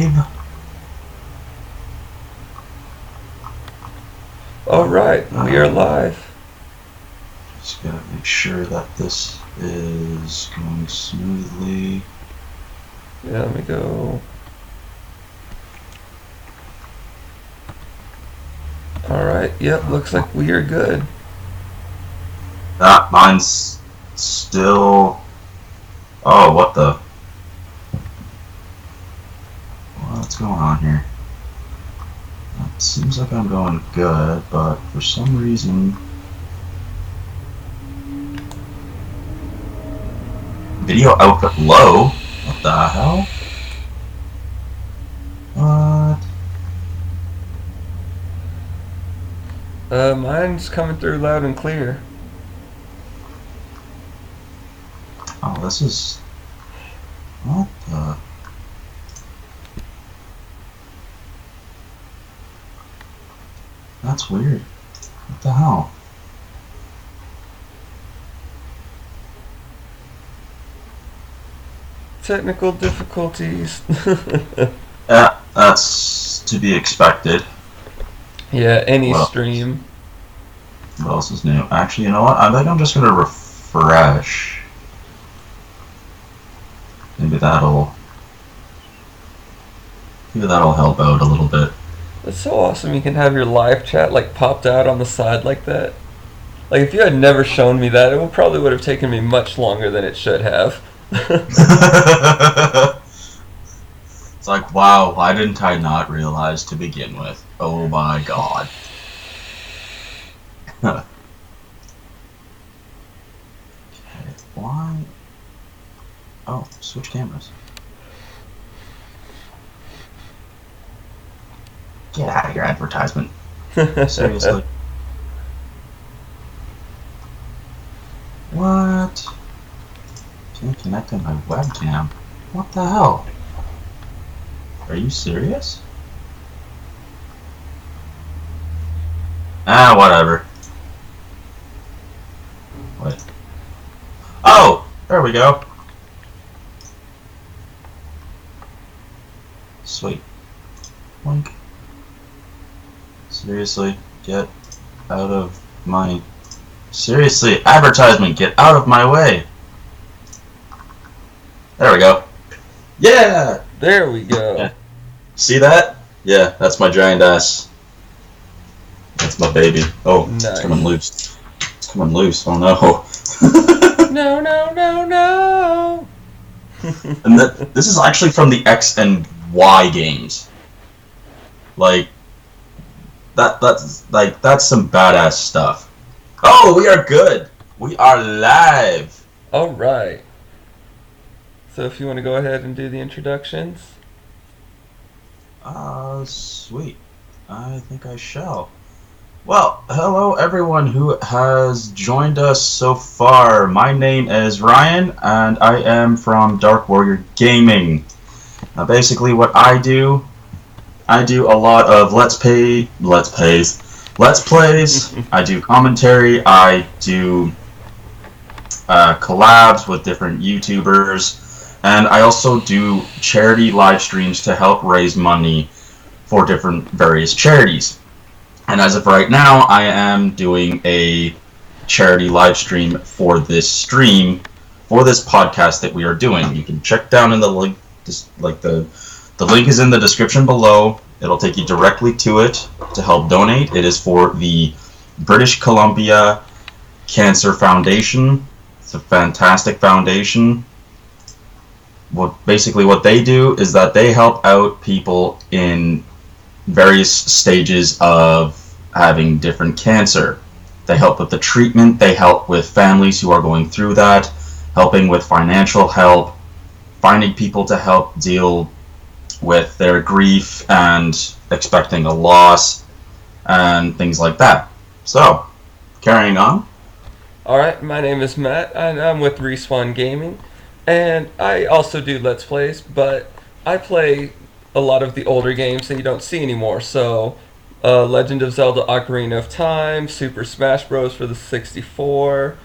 live. All right, we are live. Just gotta make sure that this is going smoothly. Yeah, let me go. All right, yep, looks like we are good. Mine's still... Oh, what the... What's going on here? It seems like I'm going good, but for some reason... Video output low? What the hell? What? Mine's coming through loud and clear. Oh, this is... What the... That's weird. What the hell? Technical difficulties. Yeah, that's to be expected. Yeah, any Well, stream. what else is new? Actually, you know what? I think I'm just gonna refresh. Maybe that'll help out a little bit. It's so awesome you can have your live chat like popped out on the side like that. Like if you had never shown me that, it probably would have taken me much longer than it should have. It's like, wow, why didn't I not realize to begin with? Oh my god. Okay, why? Oh, switch cameras. Get out of your advertisement. Seriously. What? Can't connect to my webcam. What the hell? Are you serious? Ah, whatever. Wait. Oh! There we go. Sweet. Wink. Seriously, get out of my... Seriously, advertisement, get out of my way! There we go. Yeah! There we go. Yeah. See that? Yeah, that's my giant ass. That's my baby. Oh, Nice. It's coming loose. It's coming loose. Oh no. No, no, no, no. And this is actually from the X and Y games. Like that's some badass stuff. Oh, we are good. We are live. All right. So if you want to go ahead and do the introductions. Sweet. I think I shall. Well, hello everyone who has joined us so far. My name is Ryan, and I am from Dark Warrior Gaming. Now, basically, what I do a lot of let's plays. I do commentary. I do collabs with different YouTubers, and I also do charity live streams to help raise money for different various charities. And as of right now, I am doing a charity live stream for this podcast that we are doing. You can check down in the link, the link is in the description below. It'll take you directly to it to help donate. It is for the British Columbia Cancer Foundation. It's a fantastic foundation. What they do is that they help out people in various stages of having different cancer. They help with the treatment, they help with families who are going through that, helping with financial help, finding people to help deal with their grief and expecting a loss, and things like that. So, carrying on. Alright, my name is Matt, and I'm with Respawn Gaming. And I also do Let's Plays, but I play a lot of the older games that you don't see anymore. So, Legend of Zelda Ocarina of Time, Super Smash Bros. For the 64,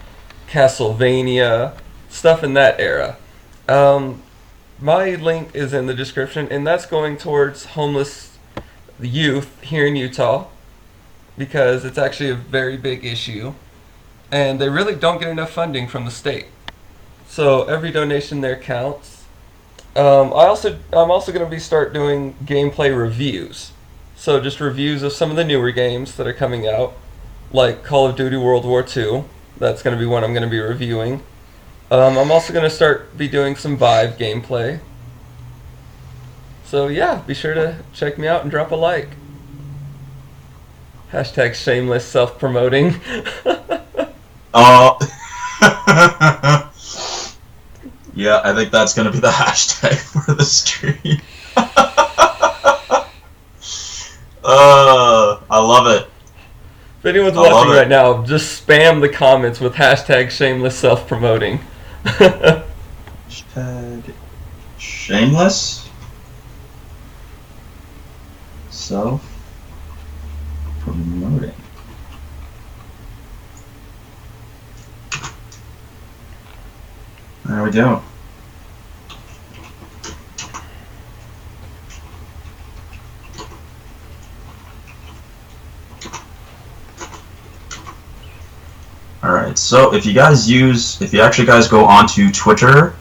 Castlevania, stuff in that era. my link is in the description, and that's going towards homeless youth here in Utah because it's actually a very big issue, and they really don't get enough funding from the state. So every donation there counts. I'm also going to be start doing gameplay reviews. So just reviews of some of the newer games that are coming out, like Call of Duty World War II. That's going to be one I'm going to be reviewing. I'm also going to start be doing some Vive gameplay. So yeah, be sure to check me out and drop a like. Hashtag shameless self-promoting. Oh. Yeah, I think that's gonna be the hashtag for the stream. I love it. If anyone's I love watching it. right now, just spam the comments with hashtag shameless self-promoting. Hashtag shameless self-promoting. There we go. Alright, so if you actually guys go onto Twitter,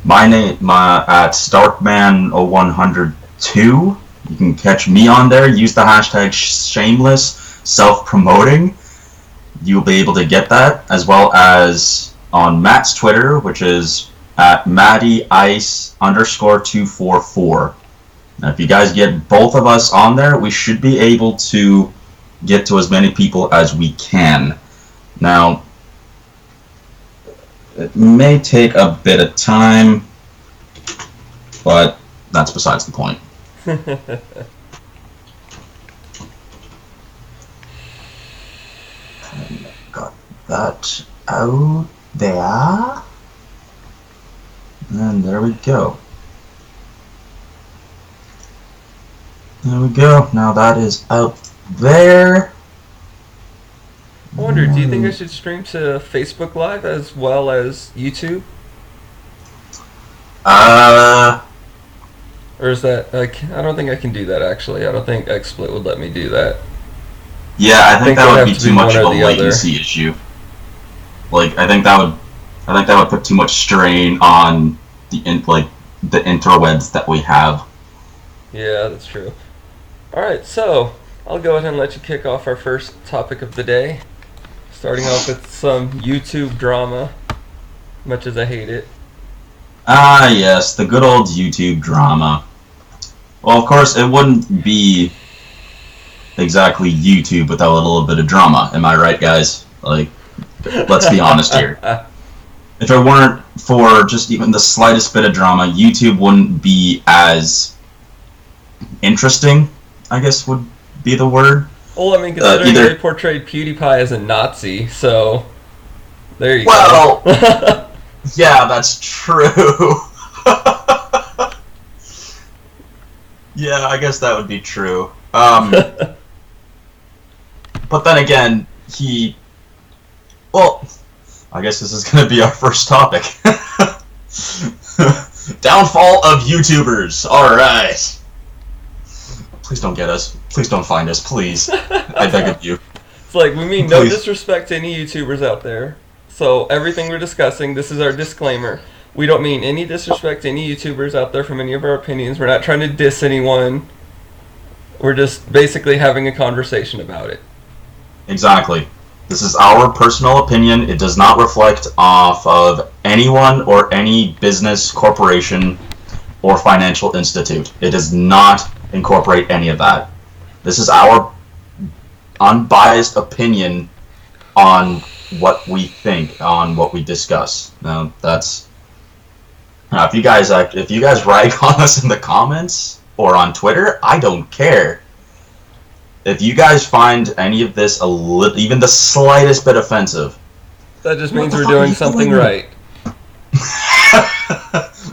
my at Starkman0102, you can catch me on there, use the hashtag shameless self-promoting. You'll be able to get that, as well as on Matt's Twitter, which is at MattyIce_244. Now, if you guys get both of us on there, we should be able to get to as many people as we can. Now, it may take a bit of time, but that's besides the point. Got that out there. And there we go. There we go. Now that is out there. I wonder, do you think I should stream to Facebook Live as well as YouTube? Or is that, I don't think I can do that actually. I don't think XSplit would let me do that. Yeah, I think that would be too much of a one or the latency issue. Like, I think that would put too much strain on the interwebs that we have. Yeah, that's true. Alright, so I'll go ahead and let you kick off our first topic of the day. Starting off with some YouTube drama, much as I hate it. Ah, yes, the good old YouTube drama. Well, of course, it wouldn't be exactly YouTube without a little bit of drama. Am I right, guys? Like, let's be honest here. If it weren't for just even the slightest bit of drama, YouTube wouldn't be as interesting, I guess would be the word. Well, I mean, considering they portrayed PewDiePie as a Nazi, so there you go. Well, yeah, that's true. Yeah, I guess that would be true. But then again, well, I guess this is going to be our first topic. Downfall of YouTubers. All right. Please don't get us. Please don't find us, please. I beg of you. It's like, we mean no disrespect to any YouTubers out there. So everything we're discussing, this is our disclaimer. We don't mean any disrespect to any YouTubers out there from any of our opinions. We're not trying to diss anyone. We're just basically having a conversation about it. Exactly. This is our personal opinion. It does not reflect off of anyone or any business, corporation, or financial institute. It does not incorporate any of that. This is our unbiased opinion on what we think, on what we discuss. Now, that's... Now, if you guys rag on us in the comments or on Twitter, I don't care. If you guys find any of this even the slightest bit offensive, that just means we're doing something right.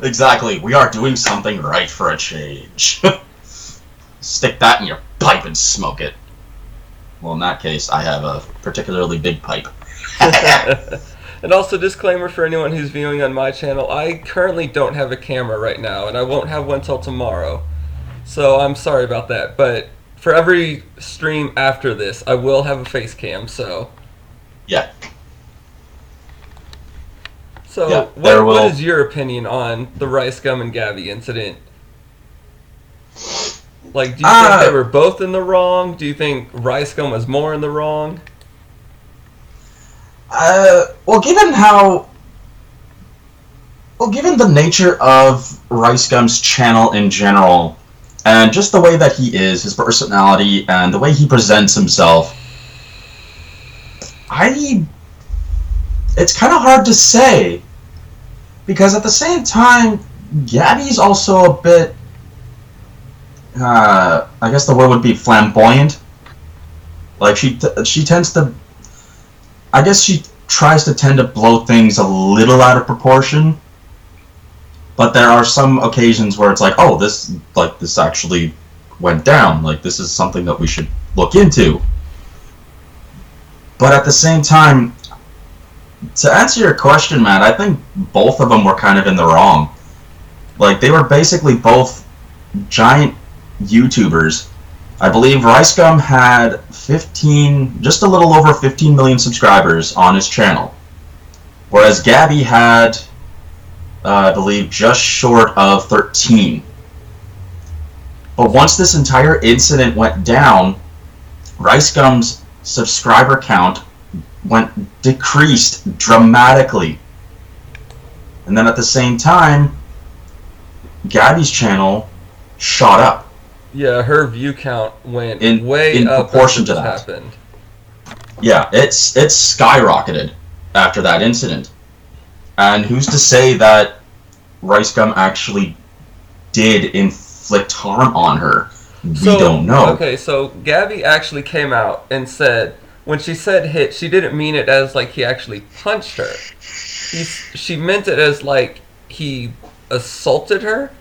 Exactly, we are doing something right for a change. Stick that in your pipe and smoke it. Well, in that case, I have a particularly big pipe. And also, disclaimer for anyone who's viewing on my channel, I currently don't have a camera right now, and I won't have one till tomorrow. So I'm sorry about that, but for every stream after this, I will have a face cam, so... Yeah. So, Yeah, what is your opinion on the Rice Gum and Gabby incident? Like, do you think they were both in the wrong? Do you think Rice Gum was more in the wrong? Well, given the nature of Rice Gum's channel in general, and just the way that he is, his personality, and the way he presents himself, it's kind of hard to say, because at the same time, Gabby's also a bit, I guess the word would be flamboyant. Like, she tends to, I guess she tries to tend to blow things a little out of proportion, but there are some occasions where it's like, oh, this actually went down, like, this is something that we should look into. But at the same time, to answer your question, Matt, I think both of them were kind of in the wrong. Like, they were basically both giant YouTubers. I believe Rice Gum had just a little over 15 million subscribers on his channel, whereas Gabby had, I believe, just short of 13. But once this entire incident went down, Rice Gum's subscriber count decreased dramatically. And then at the same time, Gabby's channel shot up. Yeah, her view count went way in up proportion after to this that. happened. Yeah, it's skyrocketed after that incident. And who's to say that Rice Gum actually did inflict harm on her? We don't know. Okay, so Gabby actually came out and said, when she said hit, she didn't mean it as like he actually punched her. She meant it as like he assaulted her.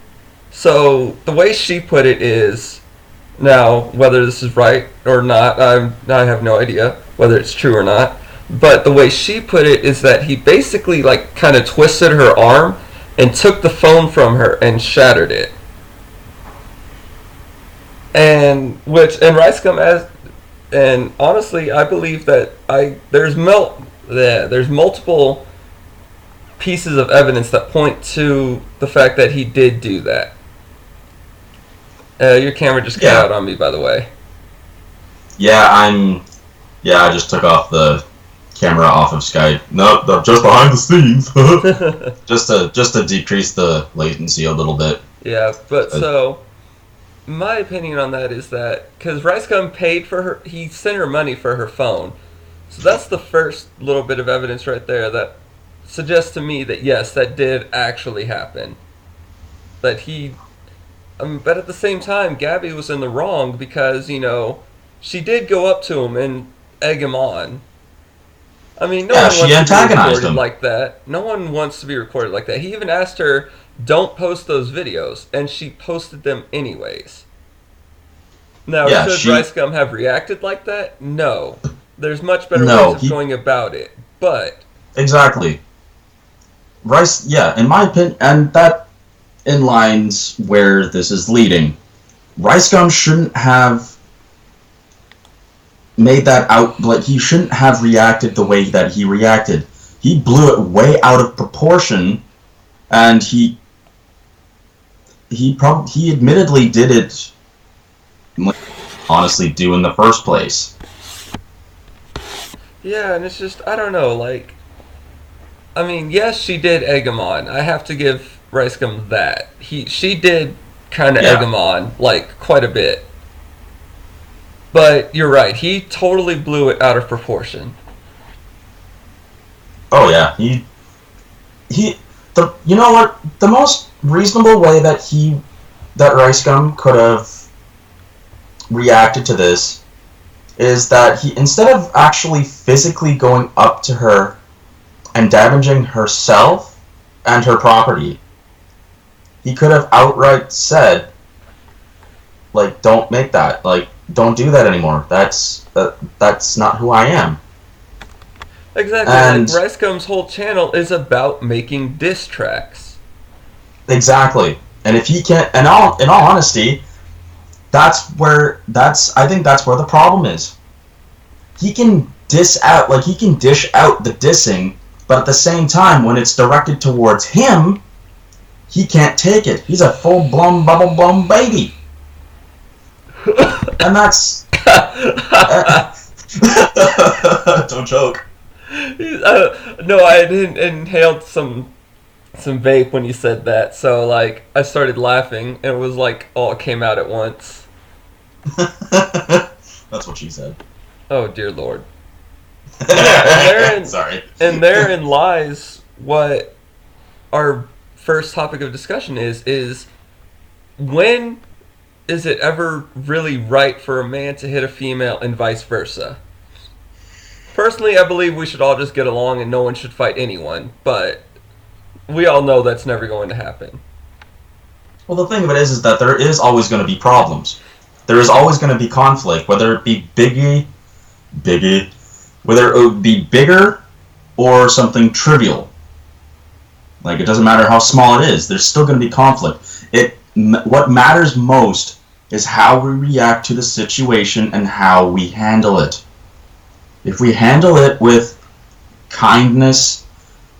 So the way she put it is, now whether this is right or not, I have no idea whether it's true or not. But the way she put it is that he basically like kind of twisted her arm and took the phone from her and shattered it. And Rice Gum and honestly, I believe that there's multiple pieces of evidence that point to the fact that he did do that. Your camera just cut out on me, by the way. Yeah, I just took off the camera off of Skype. No, just behind the scenes. just to decrease the latency a little bit. Yeah, but so my opinion on that is that because Rice Gum paid for her, he sent her money for her phone. So that's the first little bit of evidence right there that suggests to me that yes, that did actually happen. That he, but at the same time, Gabby was in the wrong because, you know, she did go up to him and egg him on. I mean, no one wants to be recorded like that. No one wants to be recorded like that. He even asked her, don't post those videos, and she posted them anyways. Now, should Rice Gum have reacted like that? No. There's much better ways of going about it, but... Exactly. In my opinion, and that in lines where this is leading, Rice Gum shouldn't have made that out, like, he shouldn't have reacted the way that he reacted. He blew it way out of proportion, and he admittedly did it, honestly, do in the first place. Yeah, and it's just, I don't know, like, I mean, yes, she did egg him on. I have to give Rice Gum that. She did kind of egg him on, like, quite a bit. But you're right, he totally blew it out of proportion. Oh yeah, you know what? The most reasonable way that Rice Gum could have reacted to this is that he, instead of actually physically going up to her and damaging herself and her property, he could have outright said, like, don't make that, like, don't do that anymore. That's not who I am. Exactly. Like And Ricegum's whole channel is about making diss tracks. exactly. And if he can't, in all honesty, I think that's where the problem is. He can he can dish out the dissing, but at the same time, when it's directed towards him, he can't take it. He's a full blown bubble blown baby, and that's don't joke. No, I didn't inhaled some vape when you said that, so like I started laughing and it was like all came out at once. That's what she said. Oh dear lord. Yeah, and Sorry. therein lies what our first topic of discussion is when is it ever really right for a man to hit a female and vice versa? Personally, I believe we should all just get along and no one should fight anyone, but we all know that's never going to happen. Well, the thing of it is that there is always going to be problems. There is always going to be conflict, whether it be whether it would be bigger or something trivial. Like, it doesn't matter how small it is. There's still going to be conflict. What matters most is how we react to the situation and how we handle it. If we handle it with kindness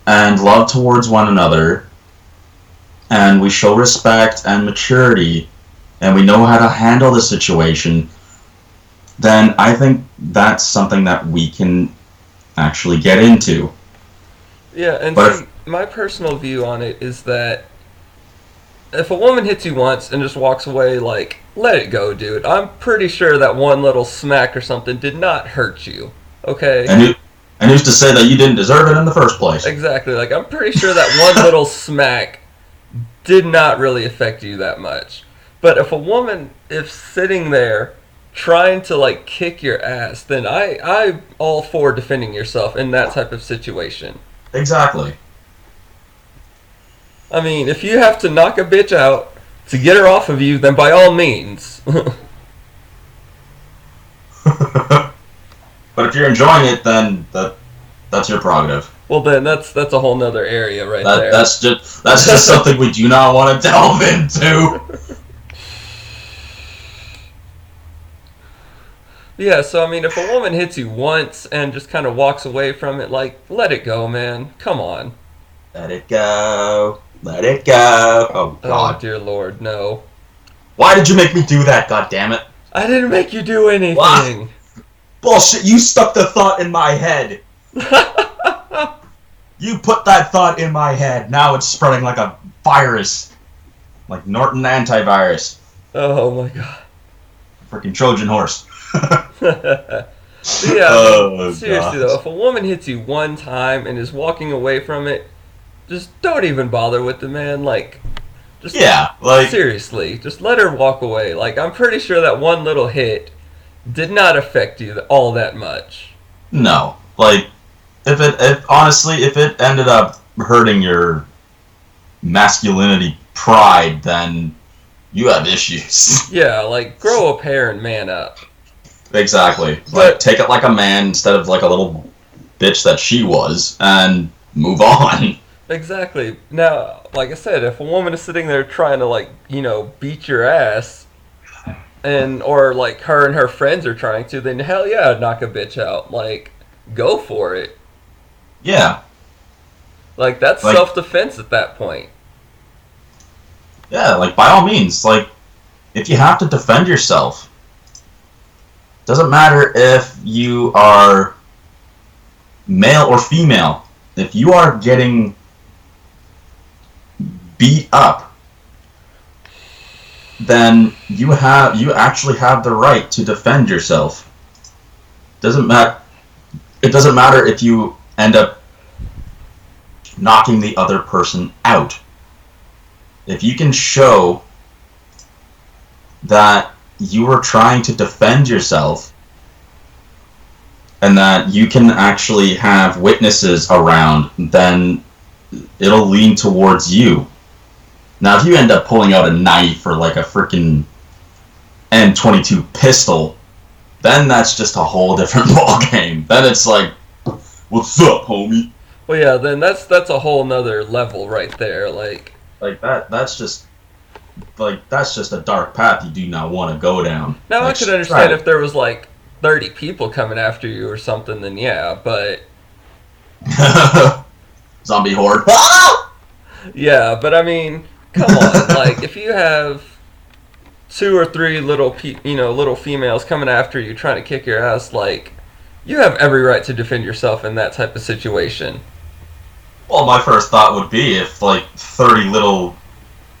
and love towards one another, and we show respect and maturity, and we know how to handle the situation, then I think that's something that we can actually get into. Yeah, and But see, my personal view on it is that if a woman hits you once and just walks away, like, let it go, dude. I'm pretty sure that one little smack or something did not hurt you. Okay? and who's to say that you didn't deserve it in the first place? Exactly. Like, I'm pretty sure that one little smack did not really affect you that much. But if a woman is sitting there trying to, like, kick your ass, then I'm all for defending yourself in that type of situation. Exactly. I mean, if you have to knock a bitch out to get her off of you, then by all means. But if you're enjoying it, then that's your prerogative. Well, then that's a whole nother area right there. That's just something we do not want to delve into. Yeah, so I mean, if a woman hits you once and just kind of walks away from it, like, let it go, man. Come on. Let it go. Let it go. Oh Oh, God! dear Lord, no. Why did you make me do that? God damn it! I didn't make you do anything. What? Bullshit! You stuck the thought in my head. You put that thought in my head. Now it's spreading like a virus, like Norton antivirus. Oh my god. Freaking Trojan horse. Yeah, Oh, seriously gosh. though, if a woman hits you one time and is walking away from it, just don't even bother with the man. Like, just Yeah, like seriously, just let her walk away. Like, I'm pretty sure that one little hit did not affect you all that much. no, like if it ended up hurting your masculinity pride, then you have issues. Yeah, like, grow a pair and man up. Exactly. But- Like, take it like a man instead of like a little bitch that she was, and move on. Exactly. Now, like I said, if a woman is sitting there trying to, like, beat your ass, or like her and her friends are trying to, then hell yeah, knock a bitch out. Like, go for it. Yeah. Like, that's Like- self-defense at that point. Yeah, like, by all means, like, if you have to defend yourself, doesn't matter if you are male or female, if you are getting beat up, then you actually have the right to defend yourself. It doesn't matter if you end up knocking the other person out. If you can show that you are trying to defend yourself and that you can actually have witnesses around, then it'll lean towards you. Now, if you end up pulling out a knife or like a freaking M22 pistol, then that's just a whole different ballgame. Then it's like, What's up, homie? Well, yeah, then that's a whole nother level right there. Like, Like that's just a dark path you do not want to go down. now I Like could try understand it. if there was like 30 people coming after you or something, then yeah, but Zombie horde. yeah, but I mean, come on, like if you have two or three little females coming after you trying to kick your ass, like you have every right to defend yourself in that type of situation. Well, my first thought would be if like 30 little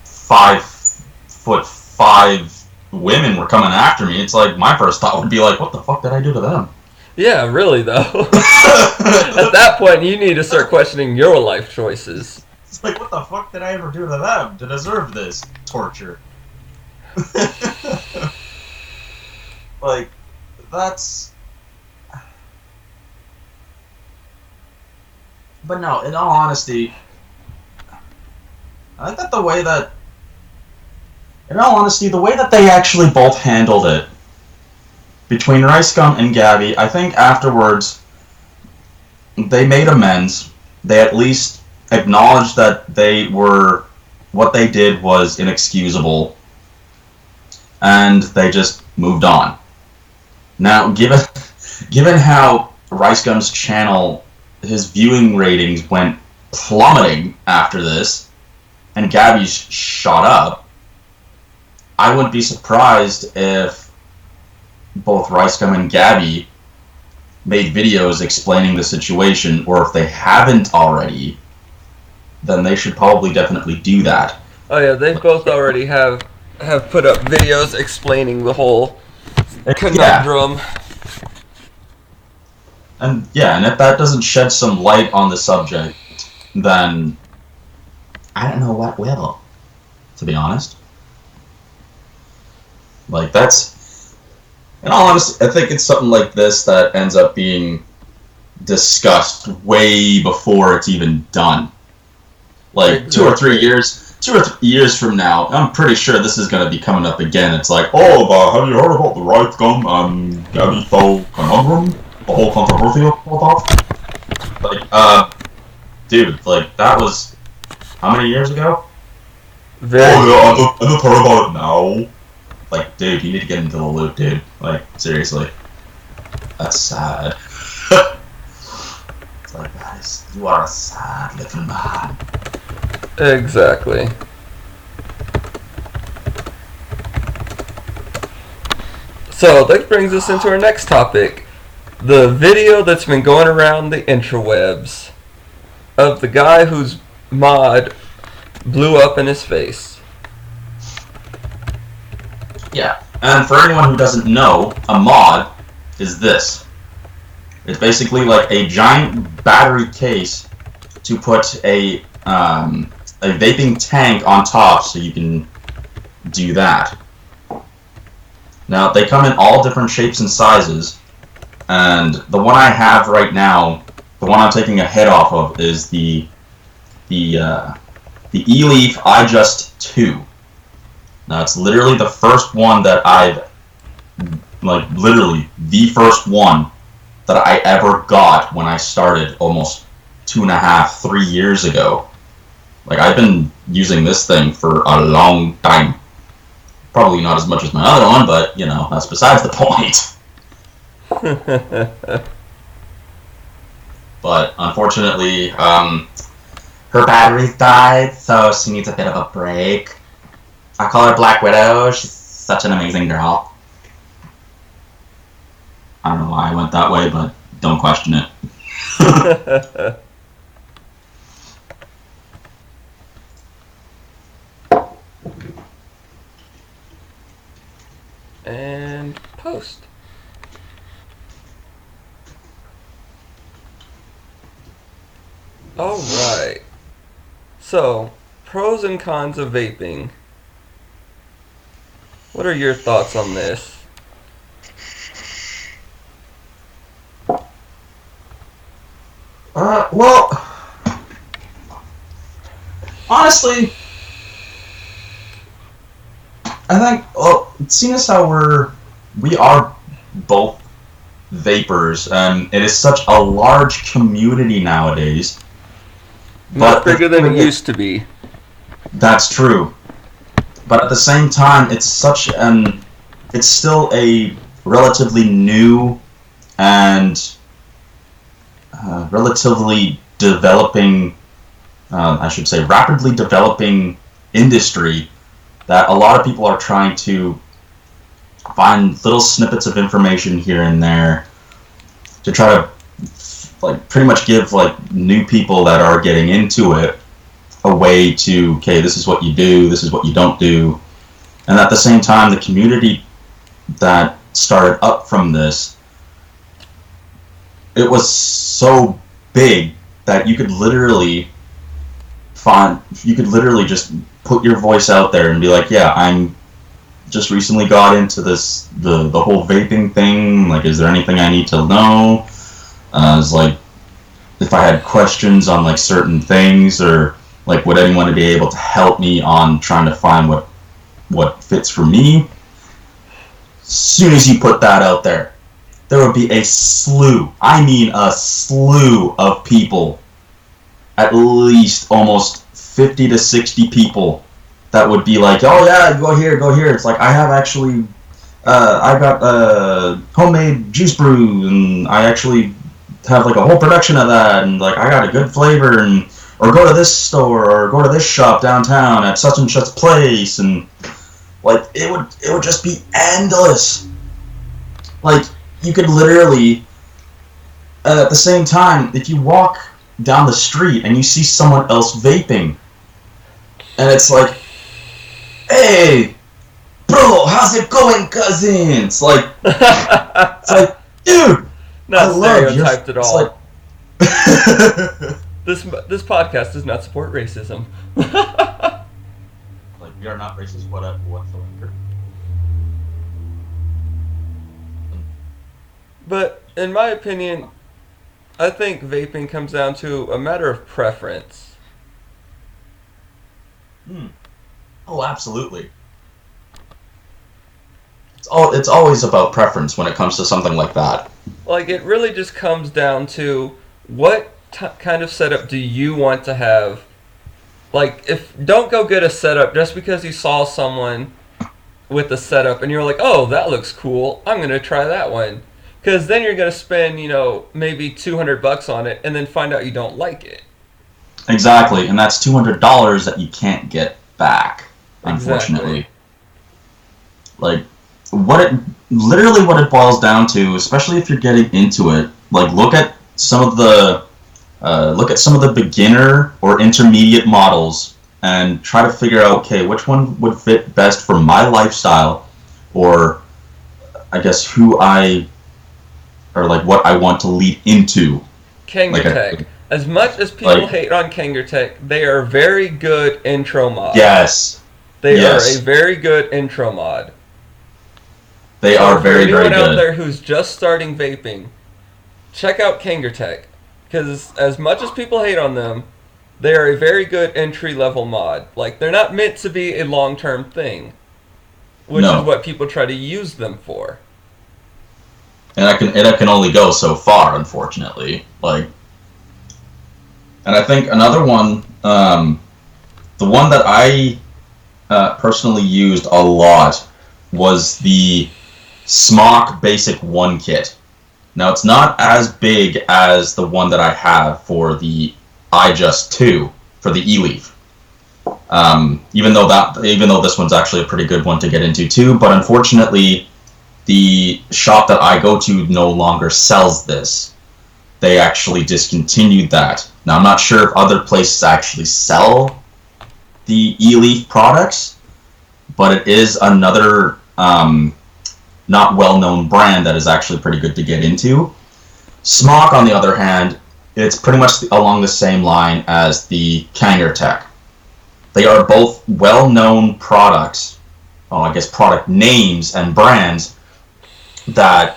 5'5" women were coming after me. It's like my first thought would be like, what the fuck did I do to them? Yeah, really though. At that point, you need to start questioning your life choices. It's like, what the fuck did I ever do to them to deserve this torture? Like, that's. But no, in all honesty, I think the way that they actually both handled it between Rice Gum and Gabby, I think afterwards they made amends. They at least acknowledged that what they did was inexcusable, and they just moved on. Now, given how Rice Gum's channel, his viewing ratings went plummeting after this, and Gabby's shot up, I wouldn't be surprised if both Rice Gum and Gabby made videos explaining the situation, or if they haven't already, then they should probably definitely do that. Oh yeah, they both already have put up videos explaining the whole Yeah. conundrum. And if that doesn't shed some light on the subject, then I don't know what will, to be honest. Like, that's, in all honesty, I think it's something like this that ends up being discussed way before it's even done. Like, Exactly. 2 or 3 years from now, I'm pretty sure this is going to be coming up again. It's like, oh, have you heard about the Rice Gum and Gabby Faux conundrum? The whole controversy about that? Like, dude, like, that was, how many years ago? Very. Oh, yeah, I just heard about it now. Like, dude, you need to get into the loop, dude. Like, seriously. That's sad. It's like, guys, you are a sad little man. Exactly. So that brings us into our next topic. The video that's been going around the intrawebs of the guy whose mod blew up in his face. Yeah, and for anyone who doesn't know, a mod is this. It's basically like a giant battery case to put a vaping tank on top so you can do that. Now, they come in all different shapes and sizes, and the one I have right now, the one I'm taking a head off of, is the E-Leaf iJust 2. Now, it's literally the first one that literally the first one that I ever got when I started almost 2.5, 3 years ago. Like, I've been using this thing for a long time. Probably not as much as my other one, but, that's besides the point. But, unfortunately, her batteries died, so she needs a bit of a break. I call her Black Widow. She's such an amazing girl. I don't know why I went that way, but don't question it. And post. Alright. So, pros and cons of vaping. What are your thoughts on this? Well, honestly, I think, seeing as how we are both vapors, and it is such a large community nowadays. Much But bigger than it used to be. that's true. But at the same time, it's still a relatively new and relatively developing, I should say, rapidly developing industry that a lot of people are trying to find little snippets of information here and there to try to like pretty much give like new people that are getting into it a way to, okay, this is what you do, this is what you don't do. And at the same time, the community that started up from this, it was so big that you could literally just put your voice out there and be like, yeah, I'm just recently got into this, the whole vaping thing, like, is there anything I need to know? It's like, if I had questions on like certain things, or like would anyone be able to help me on trying to find what fits for me? As soon as you put that out there, there would be a slew, I mean a slew of people, at least almost 50 to 60 people that would be like, oh yeah, go here, go here. It's like, I have actually, I got homemade juice brew, and I actually have like a whole production of that, and like I got a good flavor, and or go to this store, or go to this shop downtown at such and such place, and like it would just be endless. Like you could literally, at the same time, if you walk down the street and you see someone else vaping, and it's like, hey, bro, how's it going, cousin? It's like, dude, Not I love stereotyped at all. Like, this podcast does not support racism. like, we are not racist whatsoever. But in my opinion, I think vaping comes down to a matter of preference. Oh, absolutely. It's always about preference when it comes to something like that. Like, it really just comes down to what kind of setup do you want to have. Like, don't go get a setup just because you saw someone with a setup and you're like, oh, that looks cool, I'm going to try that one. Because then you're going to spend, maybe $200 on it and then find out you don't like it. Exactly, and that's $200 that you can't get back, unfortunately. Exactly. Like, what it boils down to, especially if you're getting into it, like look at some of the beginner or intermediate models and try to figure out, okay, which one would fit best for my lifestyle, or I guess what I want to lead into. Kangertech. As much as people hate on Kangertech, they are very good intro mod. Yes. They are a very good intro mod. They are very, very good. Anyone out there who's just starting vaping, check out Kangertech. Because as much as people hate on them, they are a very good entry-level mod. Like, they're not meant to be a long-term thing, which is what people try to use them for. And it can only go so far, unfortunately. Like, and I think another one, the one that I personally used a lot was the Smock Basic 1 kit. Now, it's not as big as the one that I have for the iJust 2 for the eLeaf. Even though this one's actually a pretty good one to get into too, but unfortunately, the shop that I go to no longer sells this. They actually discontinued that. Now, I'm not sure if other places actually sell the eLeaf products, but it is another not well-known brand that is actually pretty good to get into. Smock, on the other hand, it's pretty much along the same line as the Kangertech. They are both well-known products, product names and brands that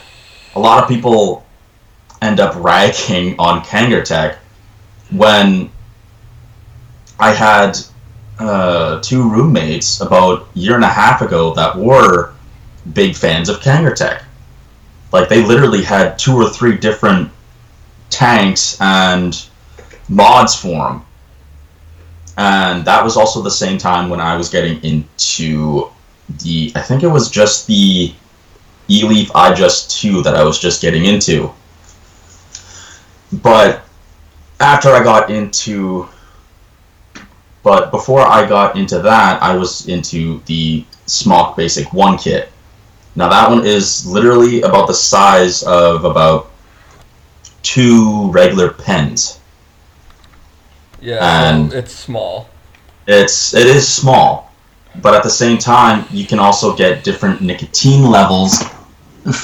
a lot of people end up ragging on Kangertech, when I had two roommates about a year and a half ago that were big fans of Kangertech. Like, they literally had 2 or 3 different tanks and mods for them. And that was also the same time when I was getting into I think it was just the eLeaf iJust 2 that I was just getting into. But before I got into that, I was into the Smok Basic 1 kit. Now that one is literally about the size of about 2 regular pens. Yeah, And so it's small. it is small, but at the same time, you can also get different nicotine levels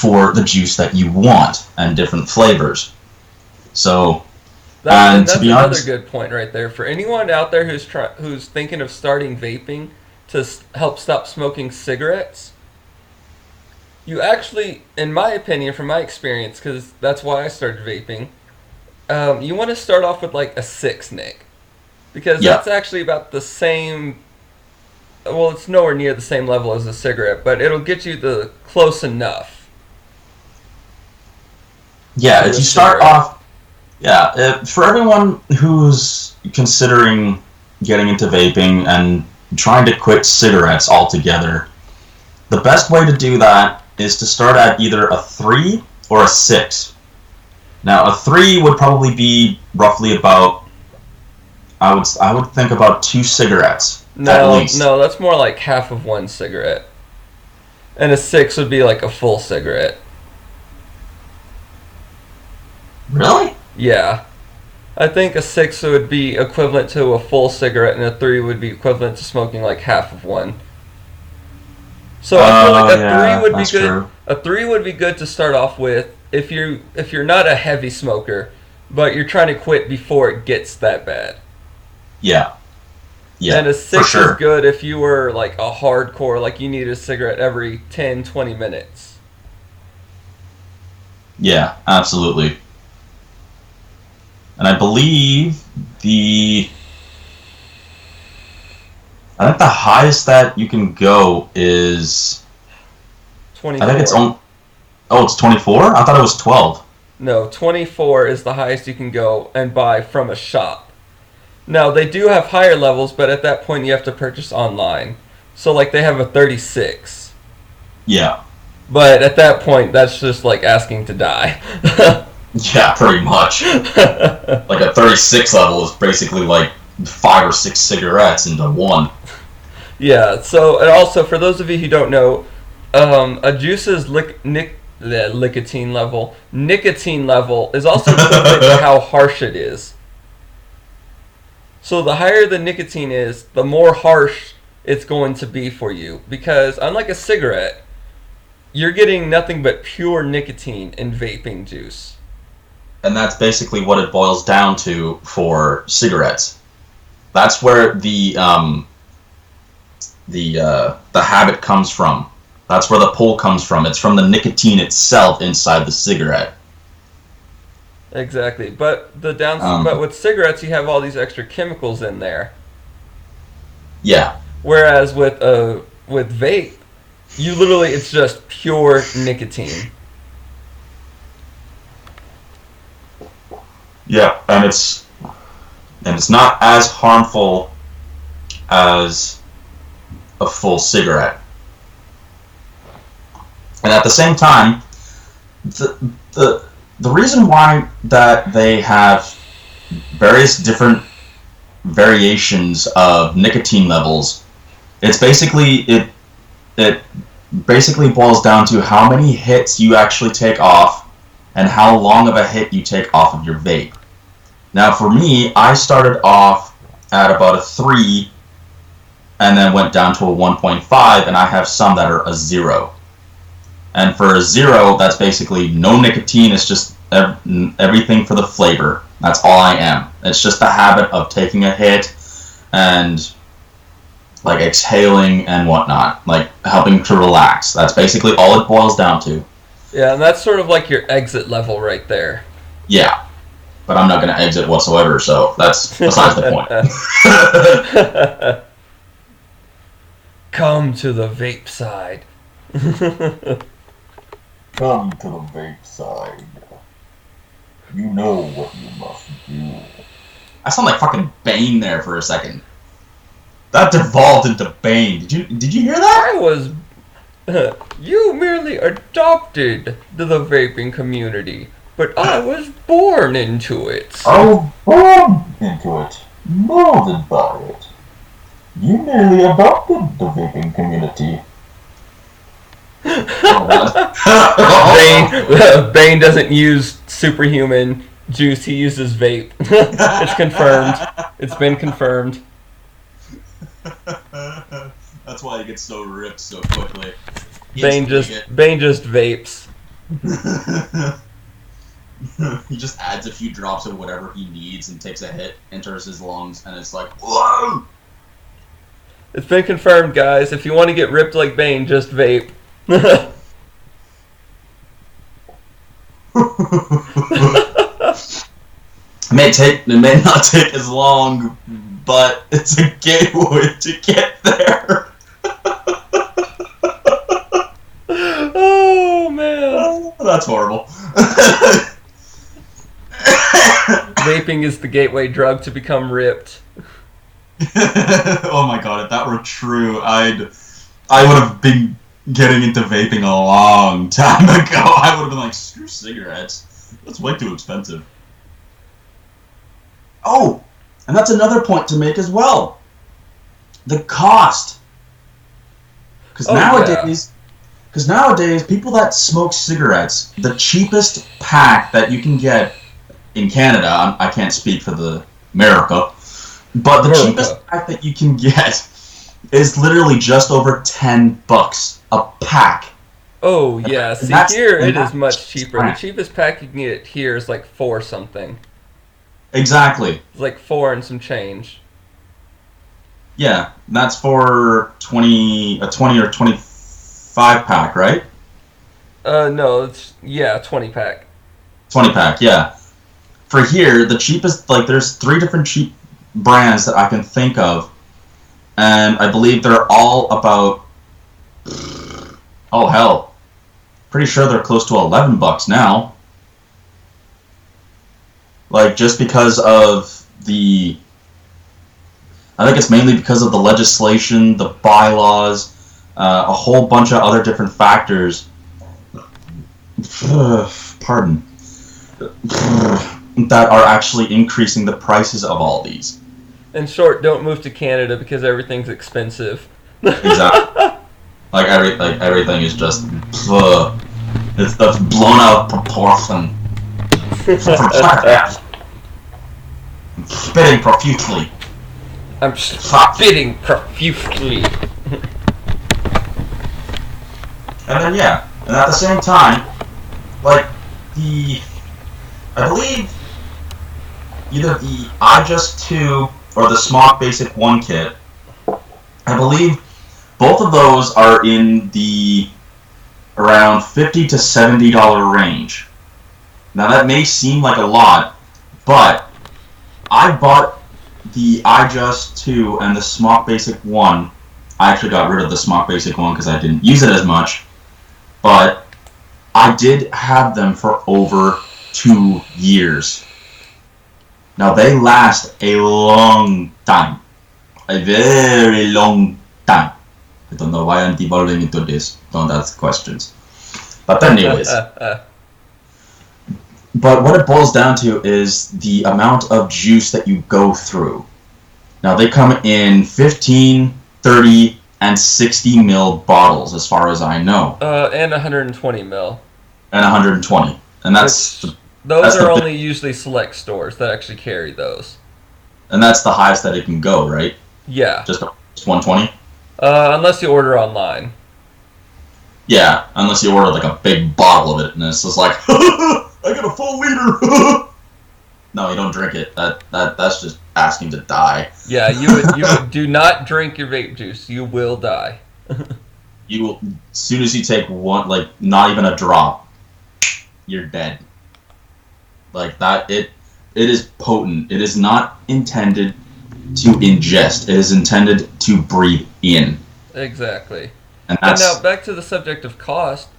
for the juice that you want and different flavors. So, That's to be another honest, good point right there. For anyone out there who's thinking of starting vaping to help stop smoking cigarettes, you actually, in my opinion, from my experience, because that's why I started vaping, you want to start off with like a 6 nic. Because yeah, that's actually about the same. Well, it's nowhere near the same level as a cigarette, but it'll get you the close enough yeah. to If a you start cigarette. off, yeah, for everyone who's considering getting into vaping and trying to quit cigarettes altogether, the best way to do that is to start at either a 3 or a 6. Now, a 3 would probably be roughly about, I would think about 2 cigarettes at No, least. no, that's more like half of one cigarette, and a 6 would be like a full cigarette. Really? Yeah, I think a 6 would be equivalent to a full cigarette, and a 3 would be equivalent to smoking like half of one. So I feel like Oh a 3 yeah, would be that's good. true. A 3 would be good to start off with if you're not a heavy smoker, but you're trying to quit before it gets that bad. Yeah, And yeah, a for 6 is sure. good if you were like a hardcore, like you need a cigarette every 10, 20 minutes. Yeah, absolutely. And I believe the I think the highest that you can go is I think it's 24. on. Oh, it's 24. I thought it was 12. No, 24 is the highest you can go and buy from a shop. Now, they do have higher levels, but at that point you have to purchase online. So, like, they have a 36. Yeah, But at that point, that's just like asking to die. yeah, pretty much. Like a 36 level is basically like 5 or 6 cigarettes into one. Yeah, so, and also, for those of you who don't know, a juice's nicotine level is also equivalent to how harsh it is. So the higher the nicotine is, the more harsh it's going to be for you. Because unlike a cigarette, you're getting nothing but pure nicotine in vaping juice. And that's basically what it boils down to for cigarettes. That's where the habit comes from. That's where the pull comes from. It's from the nicotine itself inside the cigarette. Exactly. But Um, with cigarettes you have all these extra chemicals in there. yeah, Whereas with vape, you literally it's just pure nicotine. yeah, and it's not as harmful as a full cigarette. And at the same time, the the the reason why that they have various different variations of nicotine levels, it basically boils down to how many hits you actually take off and how long of a hit you take off of your vape. Now for me, I started off at about a 3 and then went down to a 1.5, and I have some that are a 0. And for a 0, that's basically no nicotine, it's just everything for the flavor. That's all I am. It's just the habit of taking a hit and like exhaling and whatnot, like helping to relax. That's basically all it boils down to. Yeah, and that's sort of like your exit level right there. Yeah, but I'm not going to exit whatsoever, so that's besides the point. Come to the vape side. come to the vape side, you know what you must do. I sound like fucking Bane there for a second. That devolved into Bane. Did you hear that? I was. You merely adopted the vaping community, but I was born into it. I was born into it, molded by it. You merely adopted the vaping community. Bane doesn't use superhuman juice, he uses vape. It's confirmed. It's been confirmed. That's why he gets so ripped so quickly. Bane just vapes. He just adds a few drops of whatever he needs and takes a hit, enters his lungs, and it's like, whoa! It's been confirmed, guys. If you want to get ripped like Bane, just vape. It may not take as long, but it's a gateway to get there. Oh man, that's horrible. Vaping is the gateway drug to become ripped. Oh my god, if that were true, I would have been getting into vaping a long time ago. I would have been like, screw cigarettes. That's way too expensive. Oh, and that's another point to make as well. The cost. Because nowadays, people that smoke cigarettes, the cheapest pack that you can get in Canada, I can't speak for the America, but the cheapest pack that you can get is literally just over $10 a pack. Oh yeah, see here it is much cheaper. The cheapest pack you can get here is like $4 something. Exactly. It's like $4 and some change. Yeah, that's for a 20 or 25 pack, right? No, it's 20 pack. 20 pack, yeah. For here, the cheapest, like, there's 3 different cheap brands that I can think of, and I believe they're all about, oh hell, pretty sure they're close to $11 now. Like, just because of the, I think it's mainly because of the legislation, the bylaws, a whole bunch of other different factors. Pardon. That are actually increasing the prices of all these. In short, don't move to Canada because everything's expensive. Exactly. Like everything is just, it's that's blown out of proportion. I'm spitting profusely. I'm spitting profusely. And then and at the same time, like I believe either the iJust 2 or the Smok Basic 1 kit, I believe both of those are in the around $50 to $70 range. Now that may seem like a lot, but I bought the iJust 2 and the Smok Basic 1. I actually got rid of the Smok Basic 1 because I didn't use it as much, but I did have them for over 2 years. Now they last a long time. A very long time. I don't know why I'm devolving into this. Don't ask questions. But anyways. But what it boils down to is the amount of juice that you go through. Now they come in 15, 30, and 60 mil bottles as far as I know. And 120 mil. And 120. And that's... Those are only usually select stores that actually carry those. And that's the highest that it can go, right? Yeah. Just 120? Unless you order online. Yeah, unless you order like a big bottle of it, and it's just like, I got a full liter. No, you don't drink it. That's just asking to die. Yeah, you do not drink your vape juice. You will die. You will, as soon as you take one, like not even a drop, you're dead. Like that, it is potent. It is not intended to ingest. It is intended to breathe in. Exactly. And that's... now back to the subject of cost.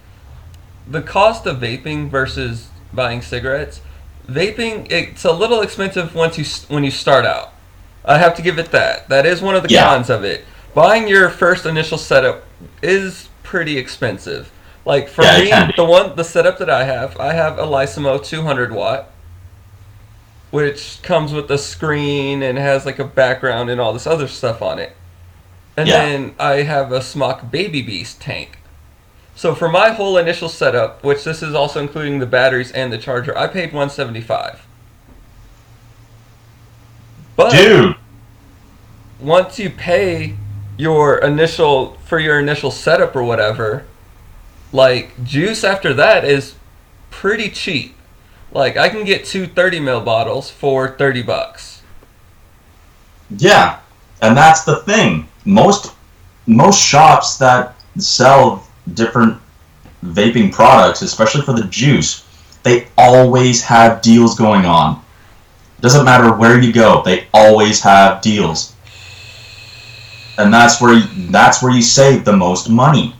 the cost of vaping versus buying cigarettes, vaping it's a little expensive when you start out. I have to give it that. That is one of the Yeah. cons of it. Buying your first initial setup is pretty expensive. Like for Yeah, it me, can be. the setup that I have a Lysimo 200 watt, which comes with a screen and has like a background and all this other stuff on it. And Yeah. then I have a Smock Baby Beast tank. So for my whole initial setup, which this is also including the batteries and the charger, I paid $175. But Dude. once you pay your initial setup or whatever, like juice after that is pretty cheap. Like I can get two 30 ml bottles for $30. Yeah, and that's the thing. Most shops that sell different vaping products, especially for the juice, they always have deals going on. Doesn't matter where you go, they always have deals. And that's where you save the most money.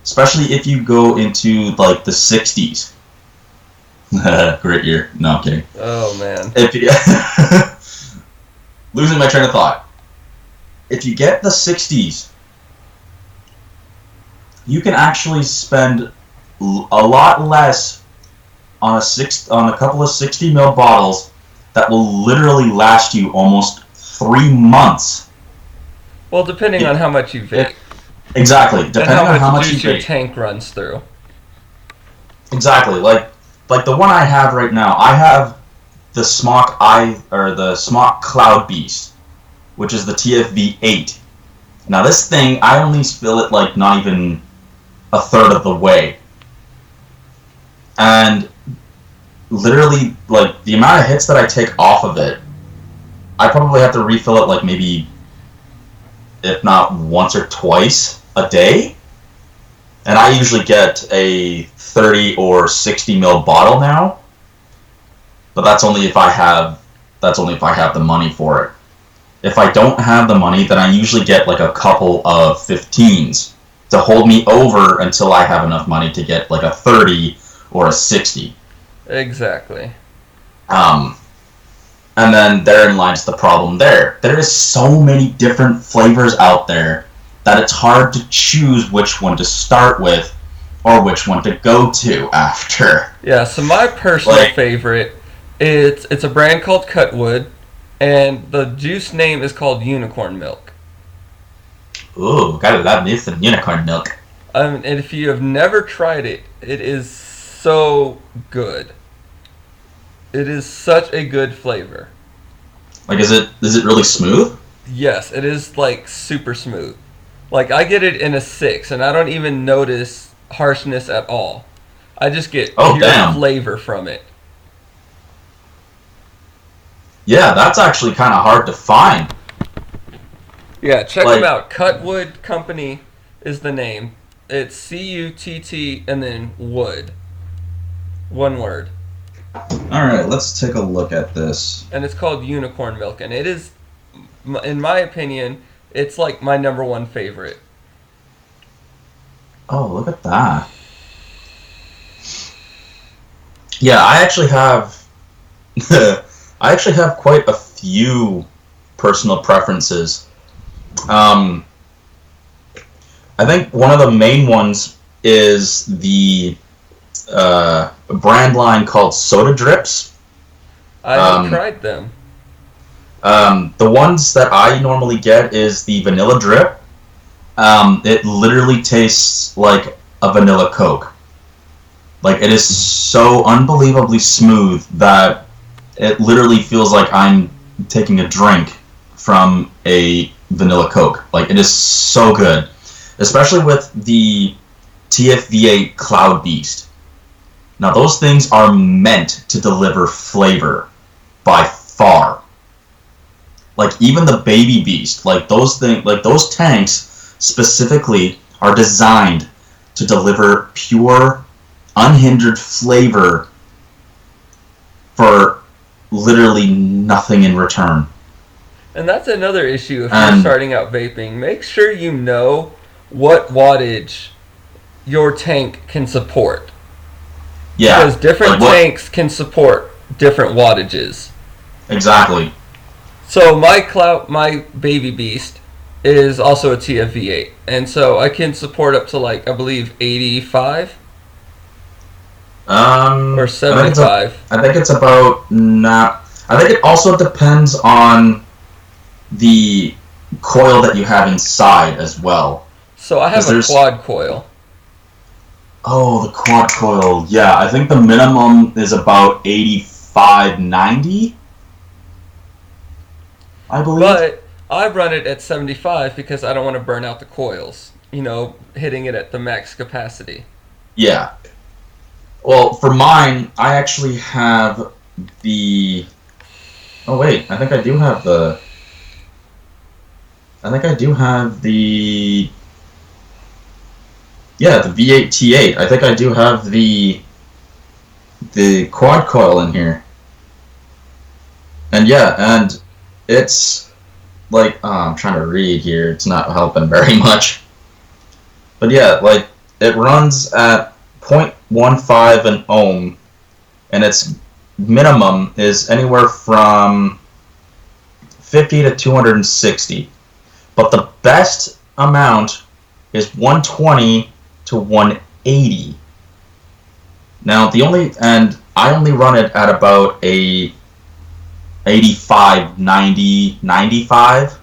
Especially if you go into like the 60s. Great year. No, I'm kidding. Oh man. If you losing my train of thought. If you get the 60s, you can actually spend a lot less on a couple of 60 ml bottles that will literally last you almost 3 months. Well, depending on how much you vape Exactly, and depending on how much juice you your vape. tank runs through. Exactly, like the one I have right now. I have the Smock the Smock Cloud Beast, which is the TFV 8. Now this thing, I only fill it like not even a third of the way, and literally like the amount of hits that I take off of it, I probably have to refill it like maybe, if not once or twice a day. And I usually get a 30 or 60 ml bottle now, but that's only if I have the money for it. If I don't have the money, then I usually get like a couple of 15s to hold me over until I have enough money to get like a 30 or a 60. Exactly. And then therein lies the problem there. There is so many different flavors out there that it's hard to choose which one to start with or which one to go to after. Yeah, so my personal Like- favorite, it's a brand called Cutwood, and the juice name is called Unicorn Milk. Ooh, gotta love me some unicorn milk. And if you have never tried it, it is so good. It is such a good flavor. Like, is it really smooth? Yes, it is like super smooth. Like I get it in a 6, and I don't even notice harshness at all. I just get Oh, pure damn. flavor from it. Yeah, that's actually kind of hard to find. Yeah, check Like- them out. Cutwood Company is the name. It's CUTT and then wood. One word. All right, let's take a look at this. And it's called Unicorn Milk, and it is, in my opinion, it's like my number one favorite. Oh, look at that. Yeah, I actually have quite a few personal preferences. I think one of the main ones is the brand line called Soda Drips. I have tried them. The ones that I normally get is the Vanilla Drip. It literally tastes like a vanilla Coke. Like, it is so unbelievably smooth that it literally feels like I'm taking a drink from a vanilla Coke. Like, it is so good. Especially with the TFV8 Cloud Beast. Now, those things are meant to deliver flavor by far. Like, even the Baby Beast, like those tanks specifically are designed to deliver pure, unhindered flavor for literally nothing in return. And that's another issue if you're And- starting out vaping. Make sure you know what wattage your tank can support. Yeah. Because different like what- tanks can support different wattages. Exactly. So my baby beast is also a TFV8, and so I can support up to like I believe 85 or 75. I think it's about not. I think it also depends on the coil that you have inside as well. So I have a quad coil. Oh, the quad coil. Yeah, I think the minimum is about 85, 90. I believe. But I run it at 75 because I don't want to burn out the coils. You know, hitting it at the max capacity. Yeah. Well, for mine, I actually have the... Oh, wait. I think I do have the... Yeah, the V8T8. I think I do have the quad coil in here. And yeah, and it's like... Oh, I'm trying to read here. It's not helping very much. But yeah, like, it runs at 0.15 an ohm, and its minimum is anywhere from 50 to 260. But the best amount is 120 to 180. Now I only run it at about a 85, 90, 95.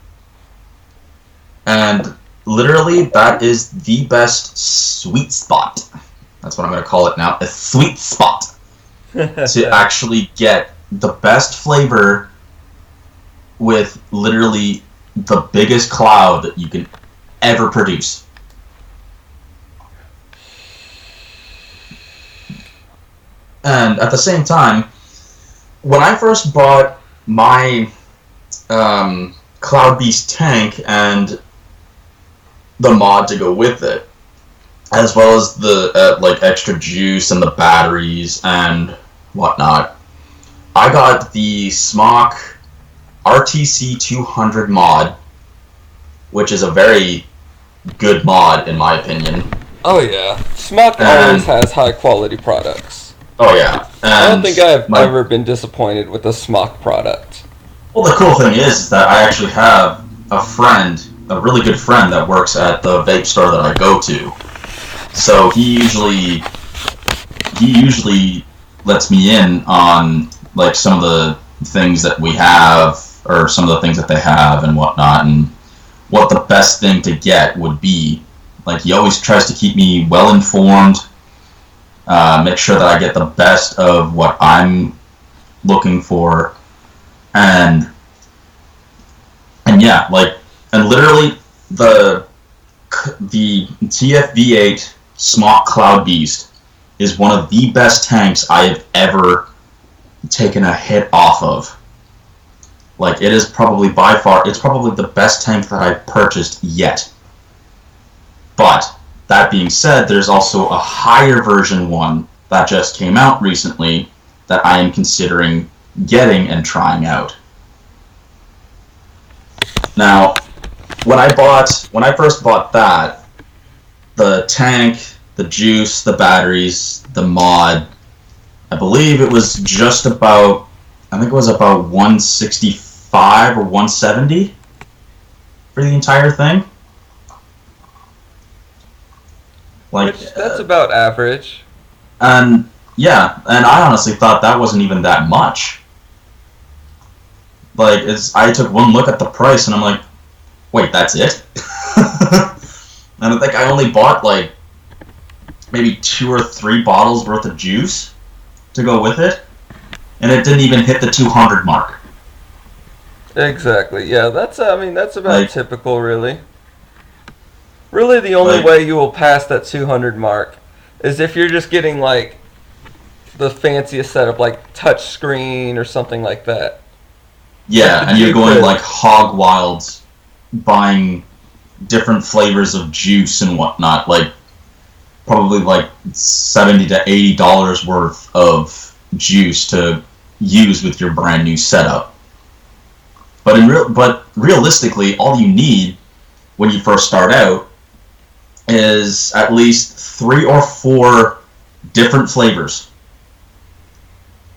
And literally that is the best sweet spot. That's what I'm going to call it now. A sweet spot to actually get the best flavor with literally the biggest cloud that you can ever produce. And at the same time, when I first bought my Cloud Beast tank and the mod to go with it, as well as the like extra juice and the batteries and whatnot, I got the Smock RTC 200 mod, which is a very good mod in my opinion. Oh yeah, Smock always has high quality products. Oh yeah, and I don't think I've ever been disappointed with a Smock product. Well, the cool thing is that I actually have a friend, a really good friend that works at the vape store that I go to. So he usually lets me in on like some of the things that we have, or some of the things that they have and whatnot, and what the best thing to get would be. Like, he always tries to keep me well informed, make sure that I get the best of what I'm looking for, and yeah, like, and literally the TFV8 Smock Cloud Beast is one of the best tanks I have ever taken a hit off of. Like, it is probably by far, it's probably the best tank that I've purchased yet. But, that being said, there's also a higher version one that just came out recently that I am considering getting and trying out. Now, when I first bought that, the tank, the juice, the batteries, the mod, I believe it was just about, I think it was about 165 or 170 for the entire thing. Like, that's about average. And yeah, and I honestly thought that wasn't even that much. Like, I took one look at the price and I'm like, wait, that's it? And I think I only bought like maybe 2 or 3 bottles worth of juice to go with it, and it didn't even hit the 200 mark. Exactly. Yeah, that's about like, typical, really. Really, the only way you will pass that 200 mark is if you're just getting like the fanciest setup, like touch screen or something like that. Yeah, and you're going like hog wild, buying different flavors of juice and whatnot, like probably like $70 to $80 worth of juice to use with your brand new setup. But realistically, all you need when you first start out is at least 3 or 4 different flavors.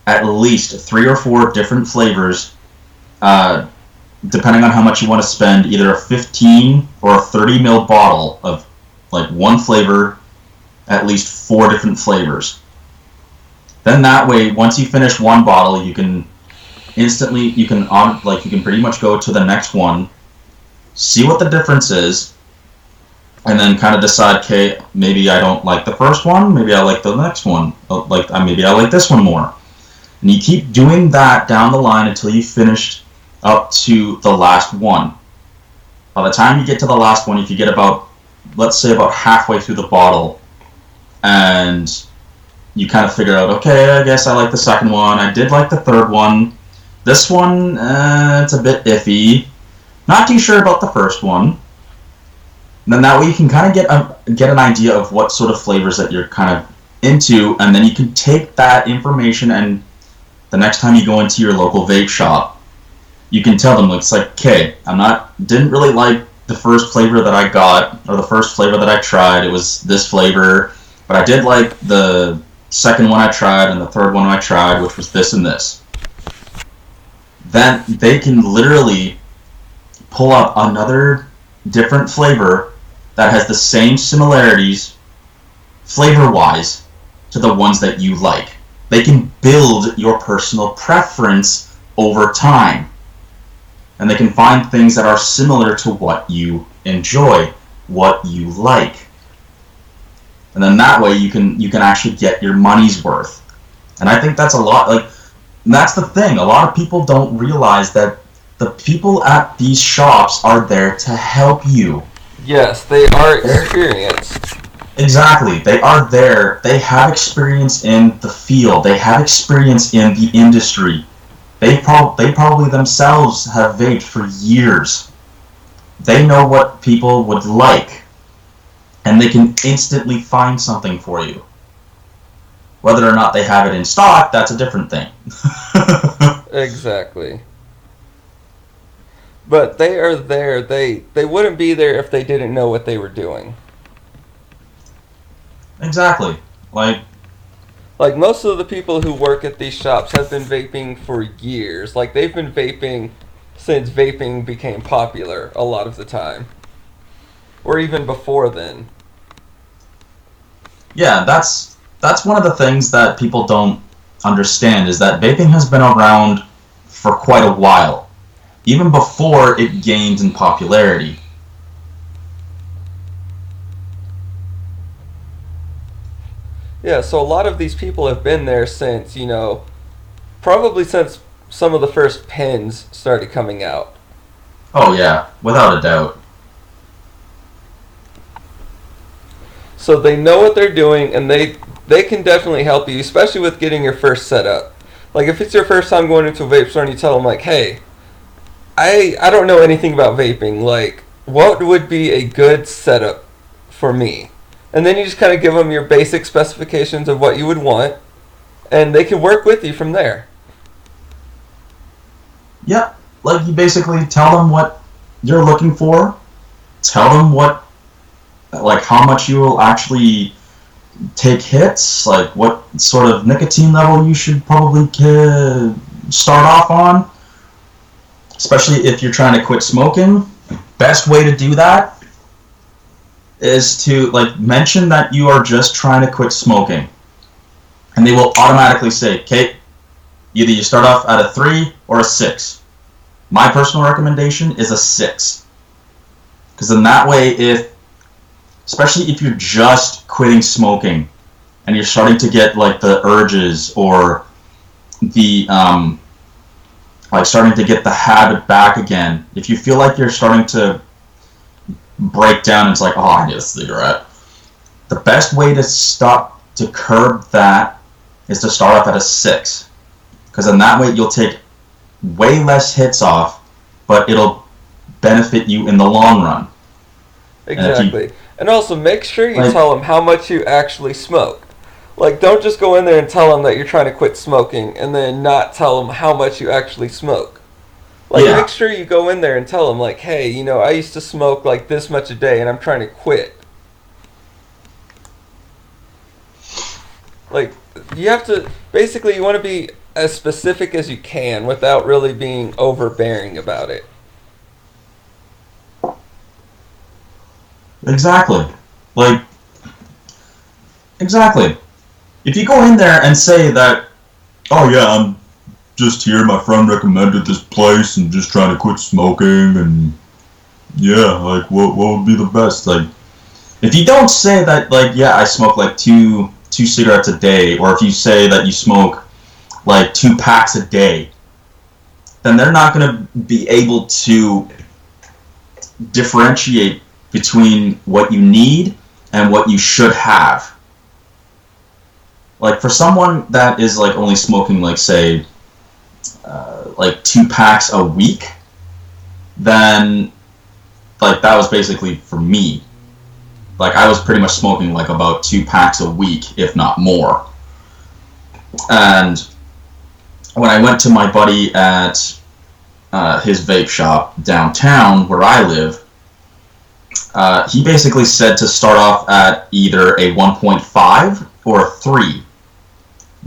At least 3 or 4 different flavors, depending on how much you want to spend, either a 15 or a 30 ml bottle of like one flavor, at least 4 different flavors. Then that way, once you finish one bottle, you can instantly, you can pretty much go to the next one, see what the difference is, and then kind of decide, okay, maybe I don't like the first one, maybe I like the next one, maybe I like this one more. And you keep doing that down the line until you finished up to the last one. By the time you get to the last one, if you get about, let's say about halfway through the bottle, and you kind of figure out, okay, I guess I like the second one, I did like the third one, this one, it's a bit iffy, not too sure about the first one. And then that way you can kind of get an idea of what sort of flavors that you're kind of into, and then you can take that information, and the next time you go into your local vape shop, you can tell them, it's like, okay, didn't really like the first flavor that I got, or the first flavor that I tried, it was this flavor, but I did like the second one I tried and the third one I tried, which was this and this. Then they can literally pull up another different flavor that has the same similarities, flavor-wise, to the ones that you like. They can build your personal preference over time. And they can find things that are similar to what you enjoy, what you like. And then that way you can actually get your money's worth. And I think that's a lot, that's the thing. A lot of people don't realize that the people at these shops are there to help you. Yes, they are experienced. Exactly. They are there. They have experience in the field. They have experience in the industry. They probably themselves have vaped for years. They know what people would like. And they can instantly find something for you. Whether or not they have it in stock, that's a different thing. Exactly. But they are there. They wouldn't be there if they didn't know what they were doing. Exactly. Like most of the people who work at these shops have been vaping for years. Like they've been vaping since vaping became popular a lot of the time. Or even before then. Yeah, that's one of the things that people don't understand, is that vaping has been around for quite a while, even before it gained in popularity. Yeah, so a lot of these people have been there since, probably since some of the first pens started coming out. Oh yeah, without a doubt. So they know what they're doing, and they can definitely help you, especially with getting your first setup. Like if it's your first time going into a vape store and you tell them like, hey, I don't know anything about vaping, like what would be a good setup for me? And then you just kind of give them your basic specifications of what you would want, and they can work with you from there. Yeah, like you basically tell them what you're looking for, tell them how much you will actually take hits, like what sort of nicotine level you should probably start off on, especially if you're trying to quit smoking. Best way to do that is to mention that you are just trying to quit smoking, and they will automatically say, okay, either you start off at a 3 or a 6. My personal recommendation is a 6, because then that way, especially if you're just quitting smoking and you're starting to get the urges, or the starting to get the habit back again, if you feel like you're starting to break down and it's like, oh, I need a cigarette, the best way to curb that is to start off at a 6, because in that way you'll take way less hits off, but it'll benefit you in the long run. Exactly. And also make sure you tell them how much you actually smoke. Don't just go in there and tell them that you're trying to quit smoking and then not tell them how much you actually smoke. Make sure you go in there and tell them, hey, I used to smoke this much a day and I'm trying to quit. Like, you have to, basically, you want to be as specific as you can without really being overbearing about it. Exactly. Like, exactly. If you go in there and say that, oh yeah, I'm just here, my friend recommended this place and just trying to quit smoking and yeah, like what would be the best? Like if you don't say that like yeah, I smoke like two cigarettes a day, or if you say that you smoke like 2 packs a day, then they're not gonna be able to differentiate between what you need and what you should have. Like for someone that is like only smoking like say like 2 packs a week, then like that was basically for me. Like I was pretty much smoking like about 2 packs a week, if not more. And when I went to my buddy at his vape shop downtown where I live, he basically said to start off at either a 1.5 or a 3,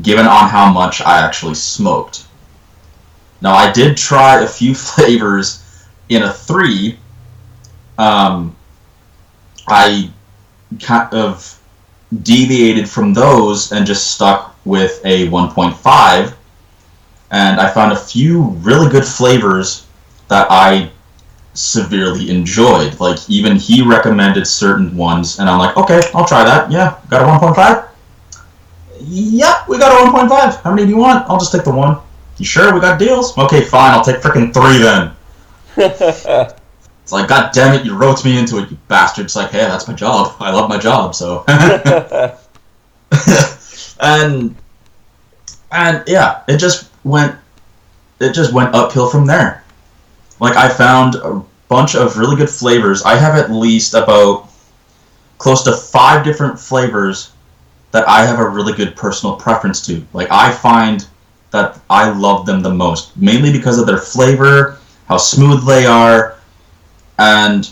given on how much I actually smoked. Now, I did try a few flavors in a 3. I kind of deviated from those and just stuck with a 1.5, and I found a few really good flavors that I severely enjoyed. Like, even he recommended certain ones, and I'm like, okay, I'll try that. Yeah, got a 1.5? Yeah, we got a 1.5. How many do you want? I'll just take the 1. You sure? We got deals? Okay, fine, I'll take frickin' 3 then. It's like, god damn it, you roped me into it, you bastard. It's like, hey, that's my job. I love my job, so. and yeah, it just went uphill from there. Like, I found a bunch of really good flavors. I have at least about close to 5 different flavors that I have a really good personal preference to. Like, I find that I love them the most, mainly because of their flavor, how smooth they are, and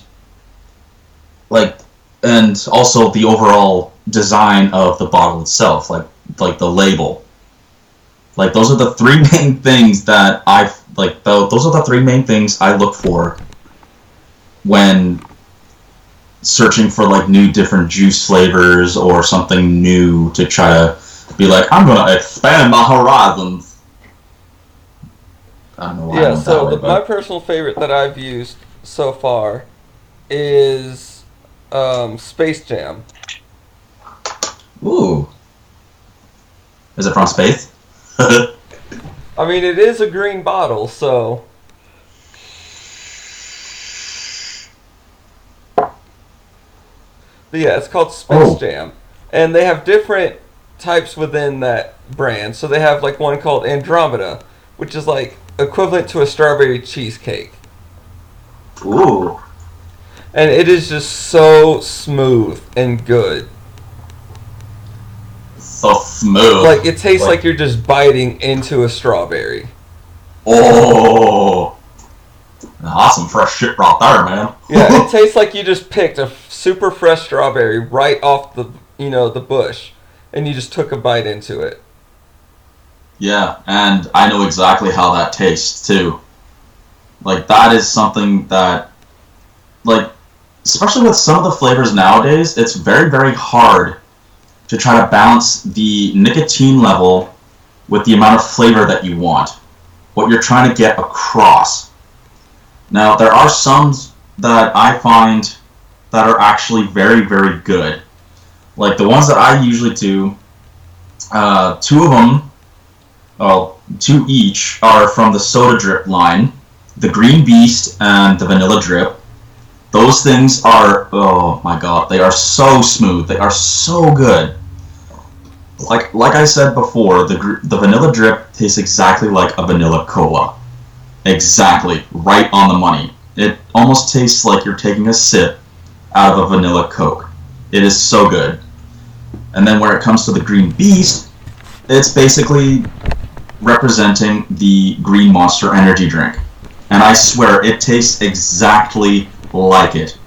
also the overall design of the bottle itself, like the label. Like those are the 3 main things that those are the 3 main things I look for when searching for like new different juice flavors or something new to try to be like, I'm gonna expand my horizons. I don't know why. Yeah, so my personal favorite that I've used so far is Space Jam. Ooh. Is it from space? I mean, it is a green bottle, so. But yeah, it's called Space Jam. And they have different types within that brand. So they have like one called Andromeda, which is like equivalent to a strawberry cheesecake. Ooh. And it is just so smooth and good. So smooth. Like, it tastes like you're just biting into a strawberry. Oh. Awesome fresh shit right there, man. Yeah, it tastes like you just picked a super fresh strawberry right off the bush, and you just took a bite into it. Yeah, and I know exactly how that tastes, too. Like, that is something that, like, especially with some of the flavors nowadays, it's very, very hard to try to balance the nicotine level with the amount of flavor that you want, what you're trying to get across. Now, there are some that I find that are actually very, very good. Like, the ones that I usually do, 2 of them, well, 2 each, are from the Soda Drip line, the Green Beast and the Vanilla Drip. Those things are, oh my god, they are so smooth. They are so good. Like I said before, the Vanilla Drip tastes exactly like a vanilla cola. Exactly, right on the money. It almost tastes like you're taking a sip out of a vanilla Coke. It is so good. And then when it comes to the Green Beast, it's basically representing the Green Monster energy drink. And I swear, it tastes exactly like it.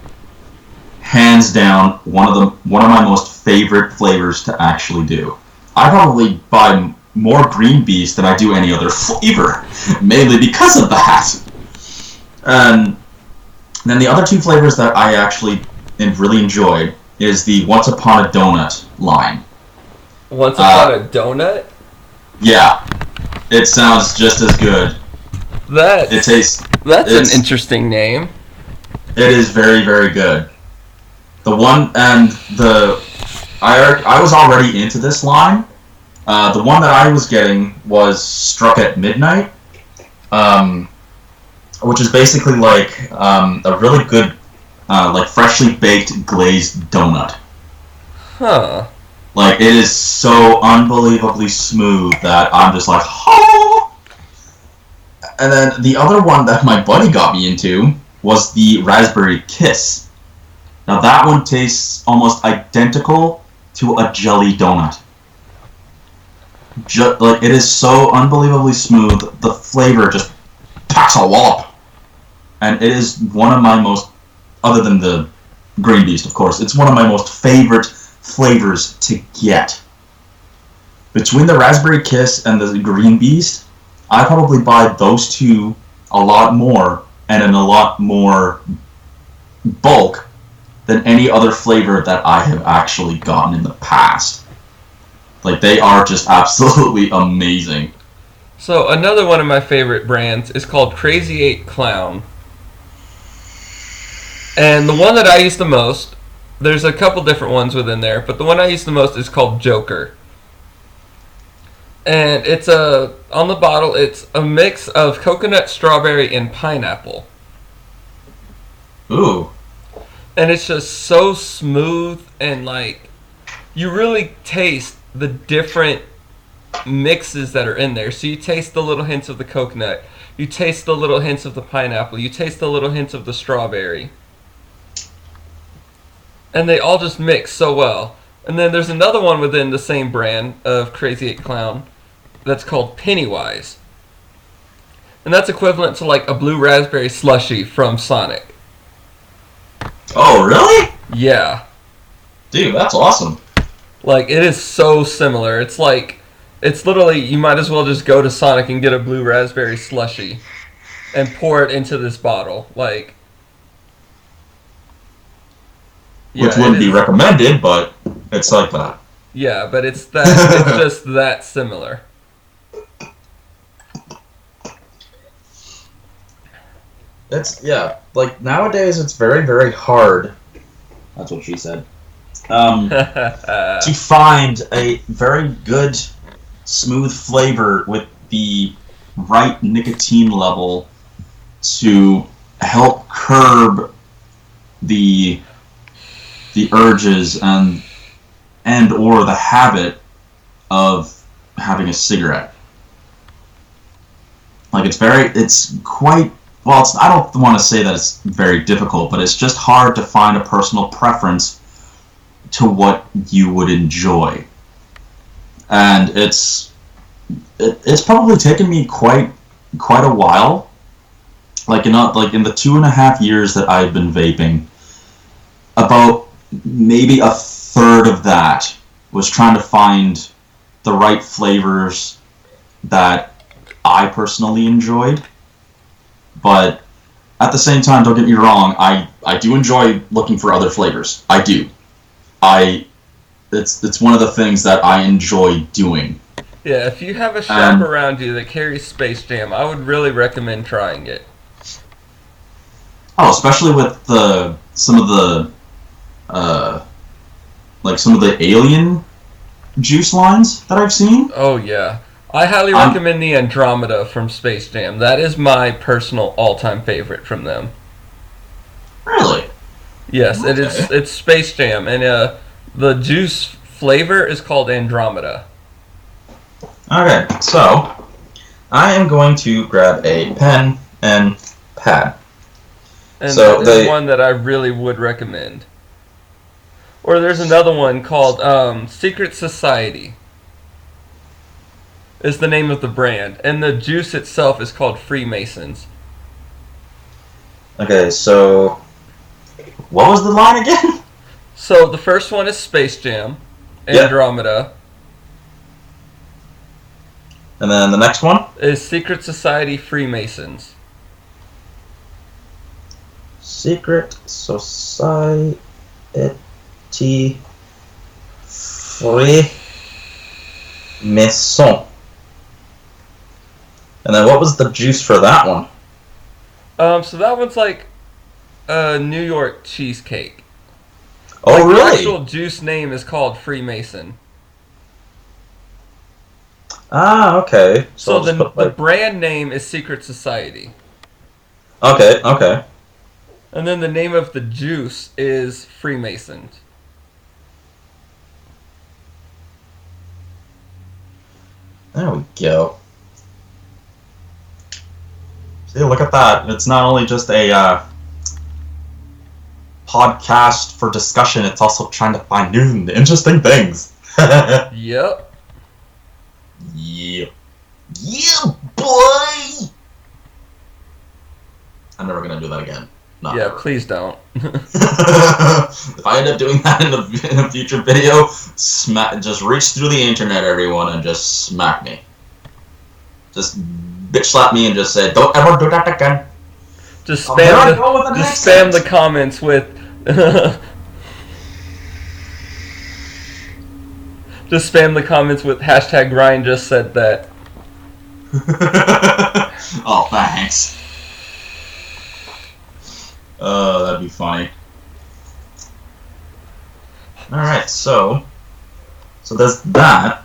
Hands down, one of my most favorite flavors to actually do. I probably buy more Green Beast than I do any other flavor, mainly because of that. And then the other two flavors that I actually really enjoyed is the Once Upon a Donut line. Once Upon a Donut? Yeah, it sounds just as good. That's an interesting name. It is very, very good. The one and the I was already into this line. The one that I was getting was Struck at Midnight, which is basically like a really good, like freshly baked glazed donut. Huh. Like, it is so unbelievably smooth that I'm just like, oh! And then the other one that my buddy got me into was the Raspberry Kiss. Now that one tastes almost identical to a jelly donut. Like, it is so unbelievably smooth, the flavor just packs a wallop. And it is one of my most, other than the Green Beast, of course, it's one of my most favorite flavors to get. Between the Raspberry Kiss and the Green Beast, I probably buy those two a lot more and in a lot more bulk than any other flavor that I have actually gotten in the past. Like, they are just absolutely amazing. So another one of my favorite brands is called Crazy 8 Clown. And the one that I use the most, there's a couple different ones within there, but the one I use the most is called Joker. And it's on the bottle, it's a mix of coconut, strawberry, and pineapple. Ooh. And it's just so smooth, and like, you really taste the different mixes that are in there. So you taste the little hints of the coconut, you taste the little hints of the pineapple, you taste the little hints of the strawberry. And they all just mix so well. And then there's another one within the same brand of Crazy 8 Clown that's called Pennywise. And that's equivalent to like a blue raspberry slushie from Sonic. Oh, really? Yeah. Dude, that's awesome. Like, it is so similar. It's like, it's literally, you might as well just go to Sonic and get a blue raspberry slushie and pour it into this bottle. Like, yeah, which wouldn't be recommended, but it's like that. Yeah, but it's just that similar. Like, nowadays it's very, very hard. That's what she said. To find a very good, smooth flavor with the right nicotine level to help curb the urges and or the habit of having a cigarette. Like, it's quite, well, I don't want to say that it's very difficult, but it's just hard to find a personal preference to what you would enjoy. And it's probably taken me quite a while. Like in the 2.5 years that I've been vaping, about maybe a third of that was trying to find the right flavors that I personally enjoyed. But at the same time, don't get me wrong, I do enjoy looking for other flavors. I do. It's one of the things that I enjoy doing. Yeah, if you have a shop around you that carries Space Jam, I would really recommend trying it. Oh, especially with some of the alien juice lines that I've seen. Oh yeah. I highly recommend the Andromeda from Space Jam. That is my personal all-time favorite from them. Really? Yes, okay. It's Space Jam, and the juice flavor is called Andromeda. Okay, so I am going to grab a pen and pad. And so that is one that I really would recommend. Or there's another one called Secret Society. Is the name of the brand, and the juice itself is called Freemasons. Okay, so what was the line again? So the first one is Space Jam, Andromeda. And then the next one? Is Secret Society Freemasons. Secret Society Freemason. And then what was the juice for that one? So that one's like a New York cheesecake. Oh, like really? The actual juice name is called Freemason. Ah, okay. So I'll just put, the brand name is Secret Society. Okay, okay. And then the name of the juice is Freemasons. There we go. See, look at that. It's not only just a podcast for discussion, it's also trying to find new and interesting things. Yep. Yeah. Yeah, boy! I'm never gonna do that again. Not Yeah, ever. please don't. If I end up doing that in a future video, just reach through the internet, everyone, and just smack me. Just bitch slap me and just say, "Don't ever do that again." Just Oh, there I spam go with an just spam accent. the comments with just spam the comments with hashtag Ryan just said that. Oh, thanks. That'd be funny. Alright, so there's that.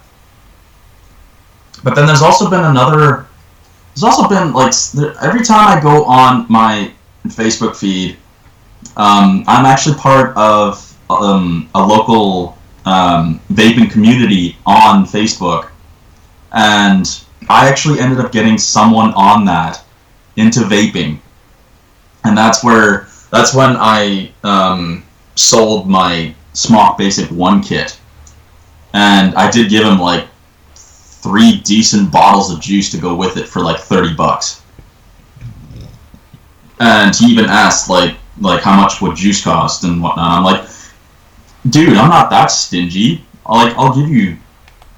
But then there's also been like, every time I go on my Facebook feed, I'm actually part of a local vaping community on Facebook, and I actually ended up getting someone on that into vaping, and that's when I sold my Smock Basic 1 kit, and I did give him like 3 decent bottles of juice to go with it for like $30. And he even asked like how much would juice cost and whatnot. I'm like, dude, I'm not that stingy. I'll give you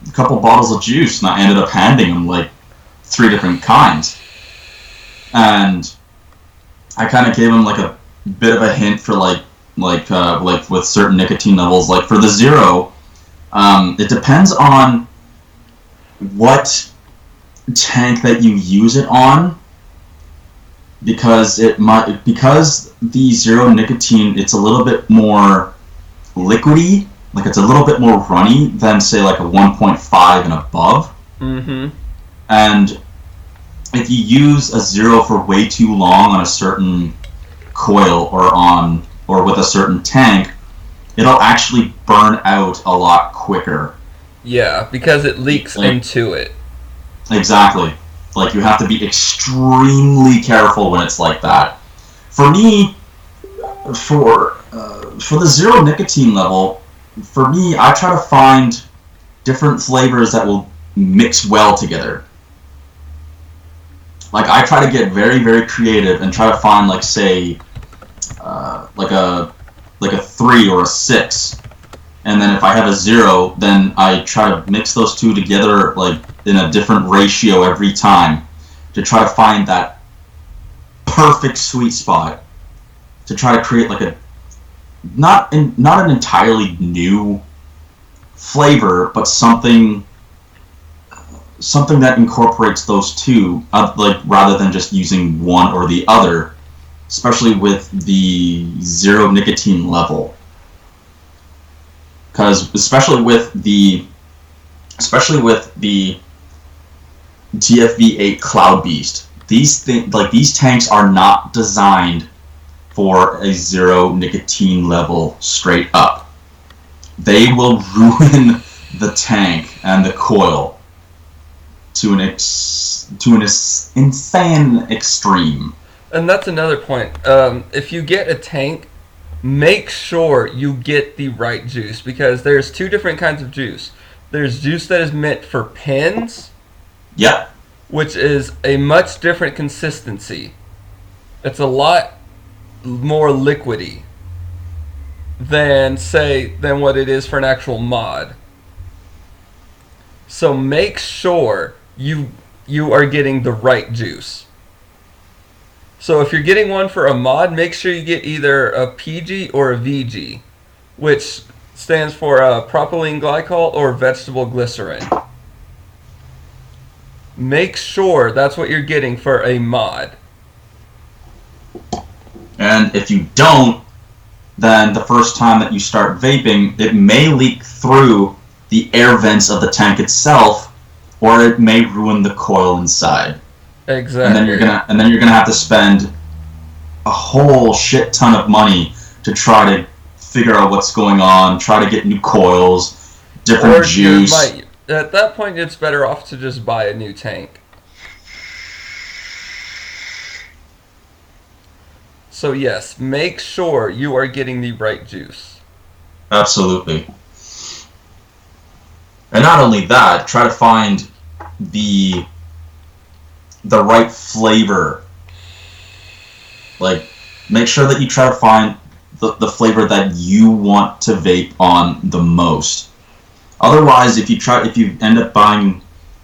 a couple bottles of juice, and I ended up handing him like 3 different kinds. And I kind of gave him like a bit of a hint for like with certain nicotine levels. Like for the zero, it depends on what tank that you use it on, because the zero nicotine, it's a little bit more liquidy, like it's a little bit more runny than say like a 1.5 and above. Mm-hmm. And if you use a zero for way too long on a certain coil or with a certain tank, it'll actually burn out a lot quicker. Yeah, because it leaks into it. Exactly. Like, you have to be extremely careful when it's like that. For me, for the zero nicotine level, for me, I try to find different flavors that will mix well together. Like, I try to get very, very creative and try to find, like, say, like a 3 or a 6. And then if I have a 0, then I try to mix those two together, like, in a different ratio every time to try to find that perfect sweet spot to try to create, like, not an entirely new flavor, but something that incorporates those two, like, rather than just using one or the other, especially with the zero nicotine level. Because especially with the TFV8 Cloud Beast, these tanks are not designed for a zero nicotine level straight up. They will ruin the tank and the coil to an insane extreme. And that's another point. If you get a tank, make sure you get the right juice, because there's 2 different kinds of juice. There's juice that is meant for pens, Yep. which is a much different consistency. It's a lot more liquidy than what it is for an actual mod. So make sure you are getting the right juice. So if you're getting one for a mod, make sure you get either a PG or a VG, which stands for propylene glycol or vegetable glycerin. Make sure that's what you're getting for a mod. And if you don't, then the first time that you start vaping, it may leak through the air vents of the tank itself, or it may ruin the coil inside. Exactly. And then you're gonna have to spend a whole shit ton of money to try to figure out what's going on, try to get new coils, different juice. At that point, it's better off to just buy a new tank. So yes, make sure you are getting the right juice. Absolutely. And not only that, try to find the right flavor. Like, make sure that you try to find the flavor that you want to vape on the most. Otherwise, if you end up buying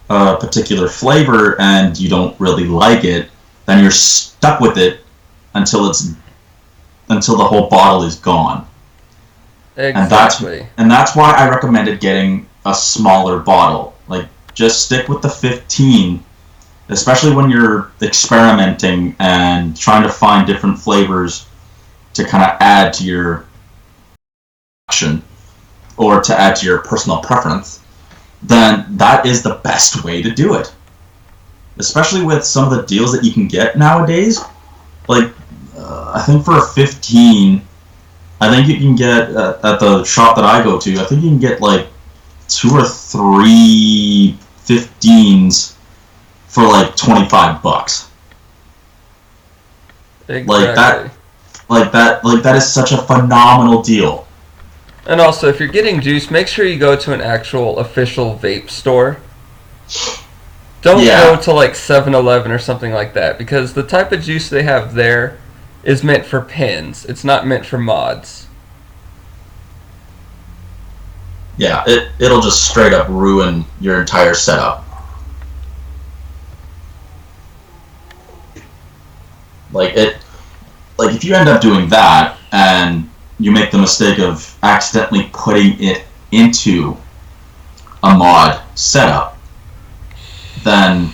a particular flavor and you don't really like it, then you're stuck with it until the whole bottle is gone. Exactly. And that's why I recommended getting a smaller bottle. Like, just stick with the 15, especially when you're experimenting and trying to find different flavors to kind of add to your action or to add to your personal preference. Then that is the best way to do it. Especially with some of the deals that you can get nowadays. Like, I think for a 15, I think you can get at the shop that I go to, I think you can get like 2 or 3 15s for like $25. Exactly. Like that is such a phenomenal deal. And also, if you're getting juice, make sure you go to an actual official vape store. Don't go to like 7-Eleven or something like that, because the type of juice they have there is meant for pins. It's not meant for mods. Yeah, it'll just straight up ruin your entire setup. Like if you end up doing that and you make the mistake of accidentally putting it into a mod setup, then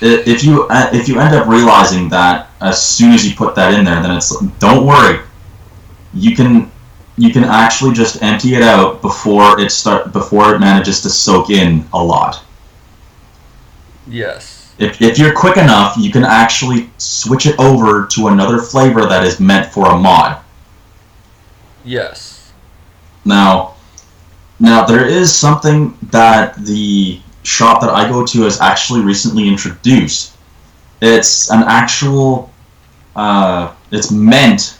if you end up realizing that as soon as you put that in there, then it's, don't worry, you can actually just empty it out before it manages to soak in a lot. Yes. If you're quick enough, you can actually switch it over to another flavor that is meant for a mod. Yes. Now there is something that the shop that I go to has actually recently introduced. It's an actual, it's meant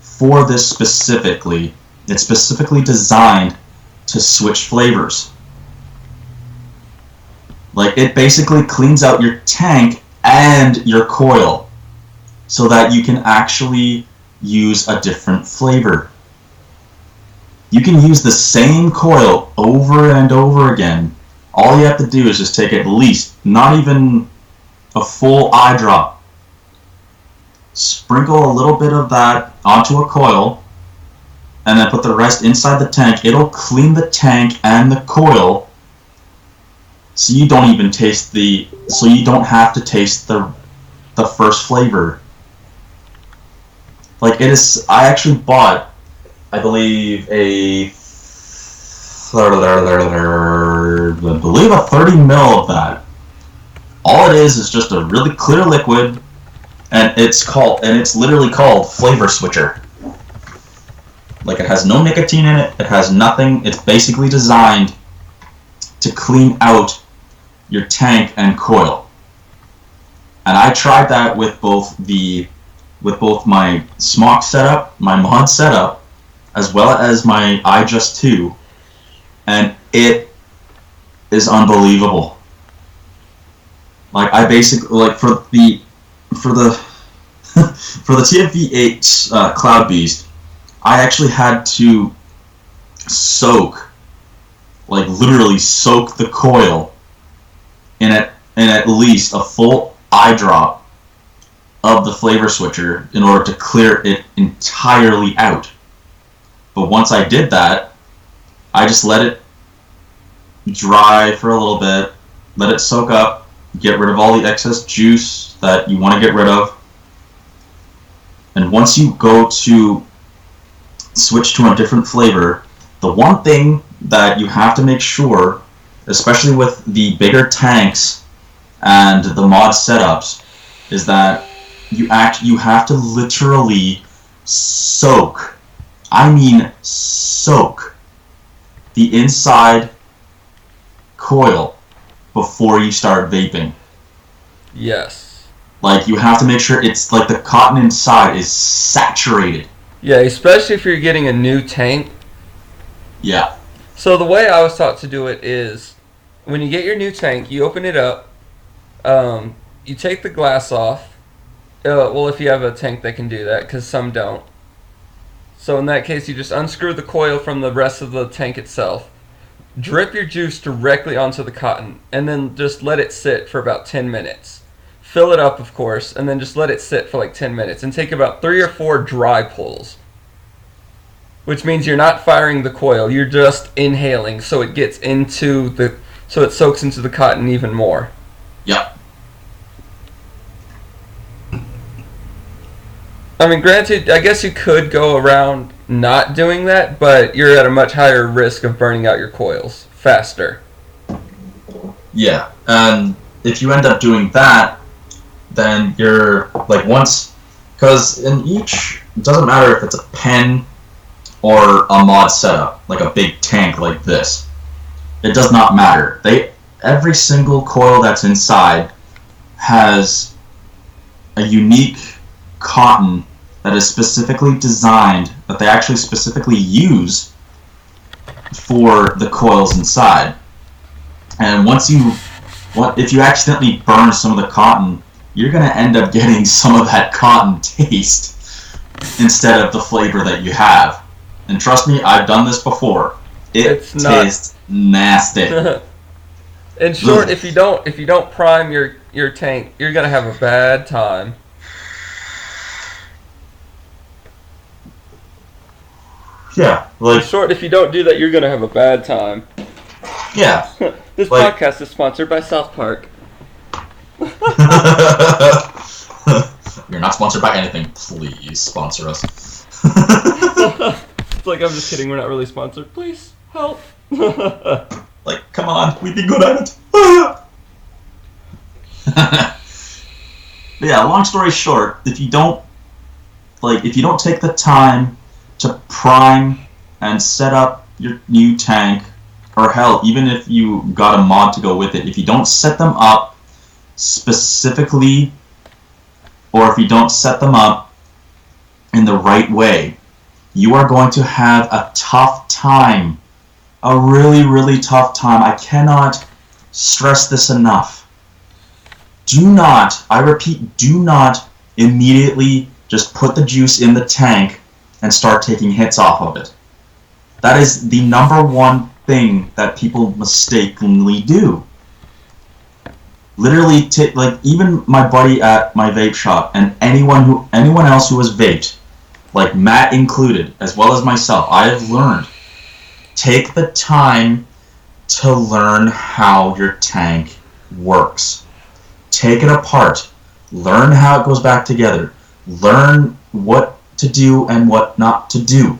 for this specifically. It's specifically designed to switch flavors. Like, it basically cleans out your tank and your coil so that you can actually use a different flavor. You can use the same coil over and over again. All you have to do is just take at least, not even a full eye drop, sprinkle a little bit of that onto a coil, and then put the rest inside the tank. It'll clean the tank and the coil, so you don't even so you don't have to taste the first flavor. Like, it is, I actually bought, I believe, a 30 mil of that. All it is just a really clear liquid, and it's literally called Flavor Switcher. Like, it has no nicotine in it, it has nothing, it's basically designed to clean out your tank and coil. And I tried that with both my Smock setup, my mod setup, as well as my iJust 2, and it is unbelievable. Like, I basically, like, for the TFV8 Cloud Beast, I actually had to literally soak the coil in it and at least a full eye drop of the flavor switcher in order to clear it entirely out. But once I did that, I just let it dry for a little bit, let it soak up, get rid of all the excess juice that you want to get rid of. And once you go to switch to a different flavor, the one thing that you have to make sure, especially with the bigger tanks and the mod setups, is that you have to literally soak, I mean soak, the inside coil before you start vaping. Yes. Like, you have to make sure it's like the cotton inside is saturated. Yeah, especially if you're getting a new tank. Yeah. So the way I was taught to do it is, when you get your new tank, you open it up, you take the glass off. Well, if you have a tank that can do that, because some don't. So in that case, you just unscrew the coil from the rest of the tank itself, drip your juice directly onto the cotton, and then just let it sit for about 10 minutes. Fill it up, of course, and then just let it sit for like 10 minutes, and take about 3 or 4 dry pulls. Which means you're not firing the coil, you're just inhaling, so it gets into the, so it soaks into the cotton even more. Yep. I mean, granted, I guess you could go around not doing that, but you're at a much higher risk of burning out your coils faster. Yeah, and if you end up doing that, then you're, like, once, because in each, it doesn't matter if it's a pen or a mod setup, like a big tank like this. It does not matter. Every single coil that's inside has a unique cotton that is specifically designed, that they actually specifically use for the coils inside. And if you accidentally burn some of the cotton, you're going to end up getting some of that cotton taste instead of the flavor that you have. And trust me, I've done this before. It tastes nasty. In short, if you don't prime your tank, you're gonna have a bad time. Yeah, In like, short, if you don't do that, you're gonna have a bad time. yeah. This Like- podcast is sponsored by South Park. You're not sponsored by anything. Please sponsor us. It's like, I'm just kidding, we're not really sponsored. Please help. Like, come on, we'd be good at it. But yeah, long story short, if you don't take the time to prime and set up your new tank, or hell, even if you got a mod to go with it, if you don't set them up specifically, or if you don't set them up in the right way, you are going to have a tough time. A really, really tough time. I cannot stress this enough. Do not, I repeat, do not immediately just put the juice in the tank and start taking hits off of it. That is the number one thing that people mistakenly do. Literally, like, even my buddy at my vape shop and anyone else who has vaped, like Matt included, as well as myself, I have learned, take the time to learn how your tank works. Take it apart. Learn how it goes back together. Learn what to do and what not to do.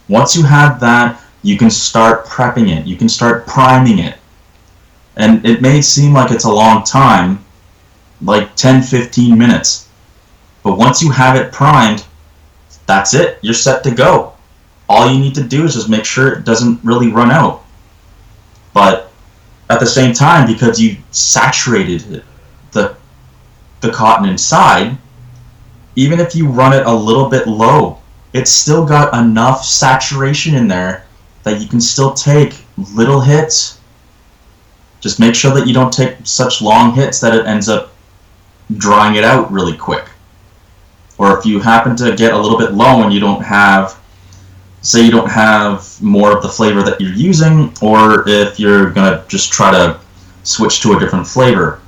Once you have that, you can start prepping it. You can start priming it. And it may seem like it's a long time, like 10-15 minutes. But once you have it primed, that's it. You're set to go. All you need to do is just make sure it doesn't really run out. But at the same time, because you saturated the cotton inside, even if you run it a little bit low, it's still got enough saturation in there that you can still take little hits. Just make sure that you don't take such long hits that it ends up drying it out really quick. Or if you happen to get a little bit low and you don't have, say you don't have more of the flavor that you're using, or if you're going to just try to switch to a different flavor,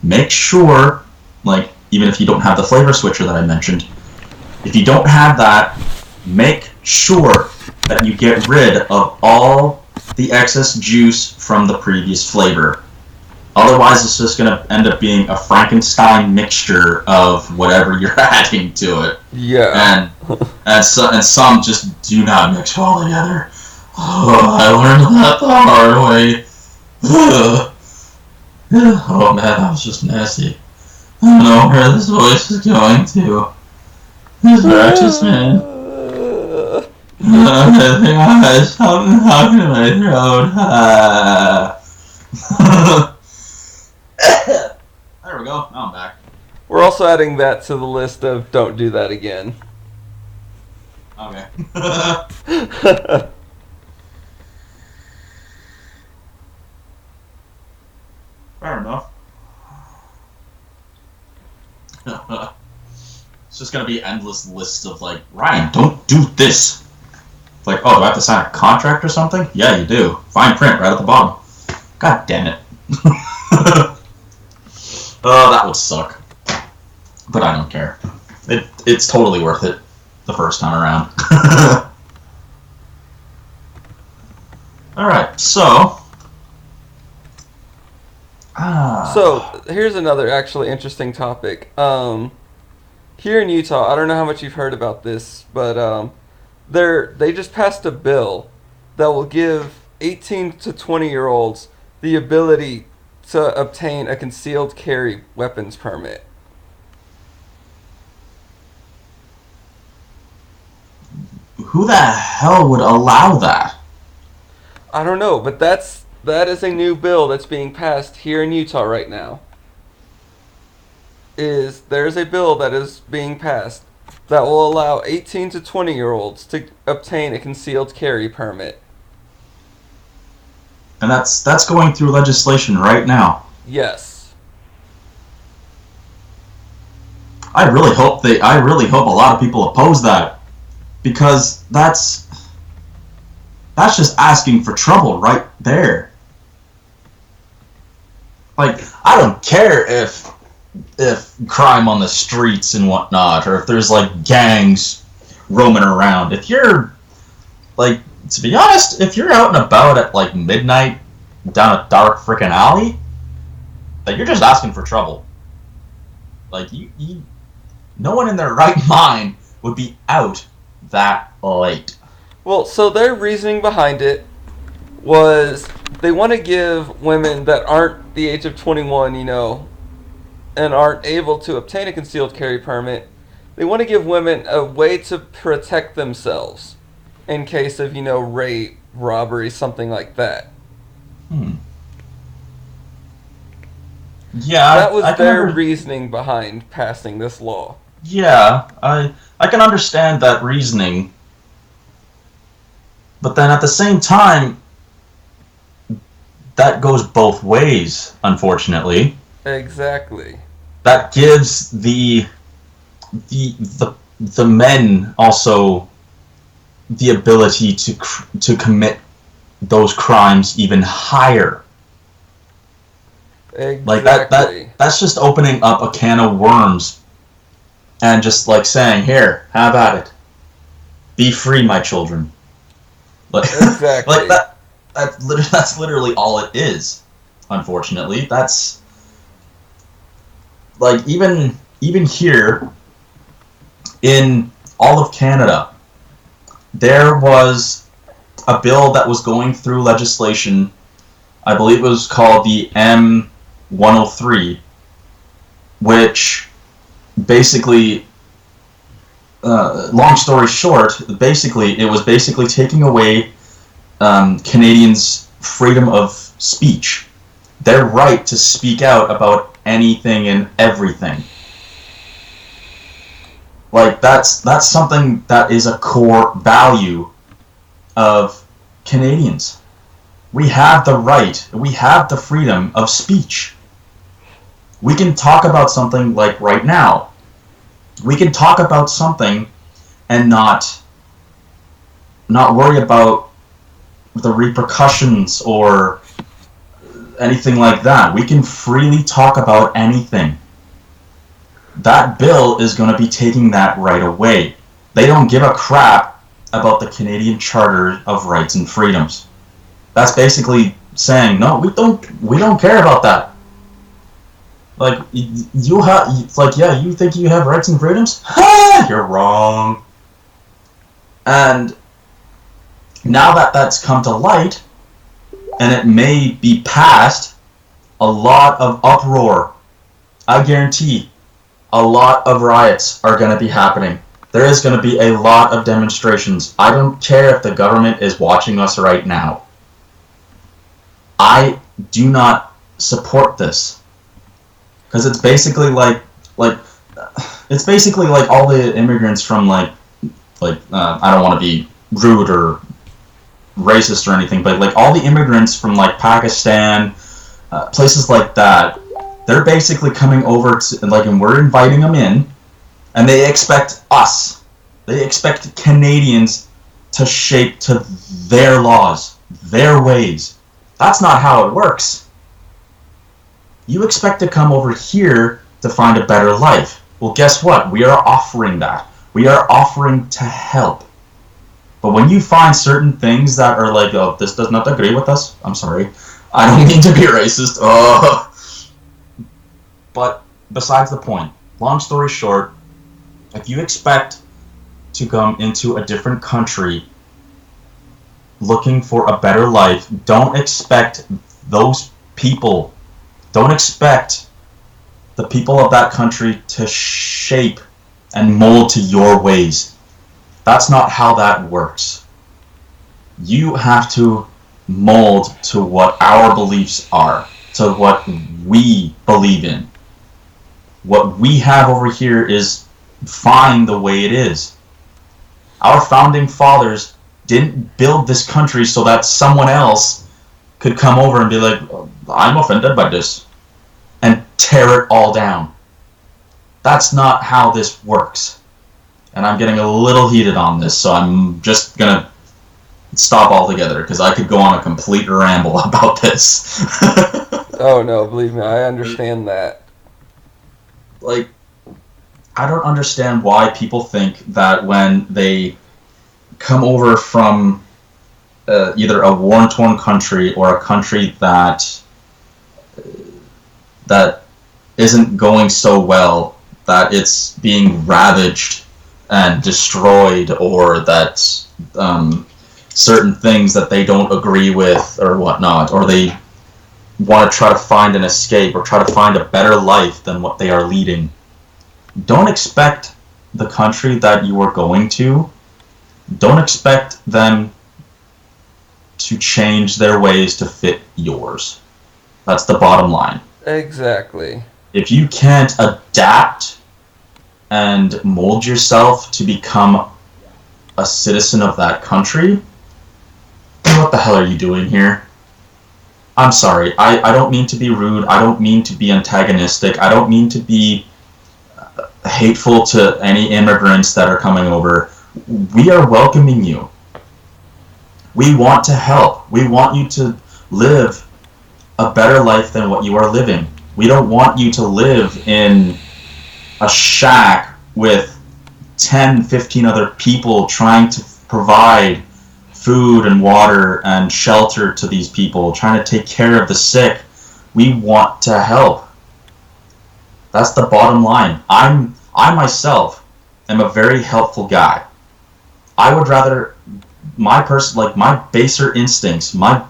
make sure, like, even if you don't have the flavor switcher that I mentioned, if you don't have that, make sure that you get rid of all the excess juice from the previous flavor. Otherwise, it's just going to end up being a Frankenstein mixture of whatever you're adding to it. Yeah. And some just do not mix well together. Oh, I learned that the hard way. Oh man, that was just nasty. I don't know where this voice is going to. This righteous man. I think I had something stuck in my throat. There we go. Now I'm back. We're also adding that to the list of don't do that again. Okay. Fair enough. It's just gonna be endless lists of like, Ryan, don't do this. Like, oh, do I have to sign a contract or something? Yeah, you do. Fine print right at the bottom. God damn it. Oh, that would suck. But I don't care. It's totally worth it the first time around. Alright, so... So, here's another actually interesting topic. Here in Utah, I don't know how much you've heard about this, but they just passed a bill that will give 18 to 20-year-olds the ability to obtain a concealed carry weapons permit. Who the hell would allow that? I don't know, but that is a new bill that's being passed here in Utah right now. There's a bill that is being passed that will allow 18 to 20-year-olds to obtain a concealed carry permit. And that's going through legislation right now. Yes. I really hope a lot of people oppose that, because that's just asking for trouble right there. Like, I don't care if crime on the streets and whatnot, or if there's like gangs roaming around. If you're like, to be honest, if you're out and about at like midnight down a dark frickin' alley, like, you're just asking for trouble. Like, you no one in their right mind would be out that late. Well, so their reasoning behind it was they want to give women that aren't the age of 21, and aren't able to obtain a concealed carry permit, they want to give women a way to protect themselves in case of, rape, robbery, something like that. Yeah, that was their reasoning behind passing this law. Yeah, I can understand that reasoning. But then at the same time, that goes both ways, unfortunately. Exactly. That gives the men also the ability to commit those crimes even higher. Exactly. Like that's just opening up a can of worms, and just like saying, "Here, have at it. Be free, my children." Like, exactly. Like that's literally all it is. Unfortunately, that's like even here in all of Canada, there was a bill that was going through legislation. I believe it was called the M103, which basically, long story short, it was basically taking away Canadians' freedom of speech, their right to speak out about anything and everything. Like, that's something that is a core value of Canadians. We have the right, we have the freedom of speech. We can talk about something like right now. We can talk about something and not worry about the repercussions or anything like that. We can freely talk about anything. That bill is going to be taking that right away. They don't give a crap about the Canadian Charter of Rights and Freedoms. That's basically saying, no, we don't care about that. Like, it's like, yeah, you think you have rights and freedoms? Ha! You're wrong. And now that that's come to light, and it may be passed, a lot of uproar. I guarantee a lot of riots are going to be happening. There is going to be a lot of demonstrations. I don't care if the government is watching us right now. I do not support this. Because it's basically like it's basically like all the immigrants from I don't want to be rude or racist or anything, but like all the immigrants from like Pakistan, places like that, they're basically coming over to, like, and we're inviting them in, and they expect us, they expect Canadians to shape to their laws, their ways. That's not how it works. You expect to come over here to find a better life. Well, guess what? We are offering that. We are offering to help. But when you find certain things that are like, oh, this does not agree with us, I'm sorry. I don't mean to be racist. Oh. But besides the point, long story short, if you expect to come into a different country looking for a better life, don't expect those people. Don't expect the people of that country to shape and mold to your ways. That's not how that works. You have to mold to what our beliefs are, to what we believe in. What we have over here is fine the way it is. Our founding fathers didn't build this country so that someone else could come over and be like, I'm offended by this, and tear it all down. That's not how this works. And I'm getting a little heated on this, so I'm just gonna stop altogether, because I could go on a complete ramble about this. Oh no, believe me, I understand that. Like, I don't understand why people think that when they come over from either a war-torn country or a country that isn't going so well, that it's being ravaged and destroyed, or that certain things that they don't agree with or whatnot, or they want to try to find an escape or try to find a better life than what they are leading. Don't expect the country that you are going to, don't expect them to change their ways to fit yours. That's the bottom line. Exactly. If you can't adapt and mold yourself to become a citizen of that country, then what the hell are you doing here? I'm sorry, I don't mean to be rude, I don't mean to be antagonistic, I don't mean to be hateful to any immigrants that are coming over. We are welcoming you. We want to help. We want you to live a better life than what you are living. We don't want you to live in a shack with 10, 15 other people trying to provide food and water and shelter to these people, trying to take care of the sick. We want to help. That's the bottom line. I myself am a very helpful guy. I would rather my baser instincts, my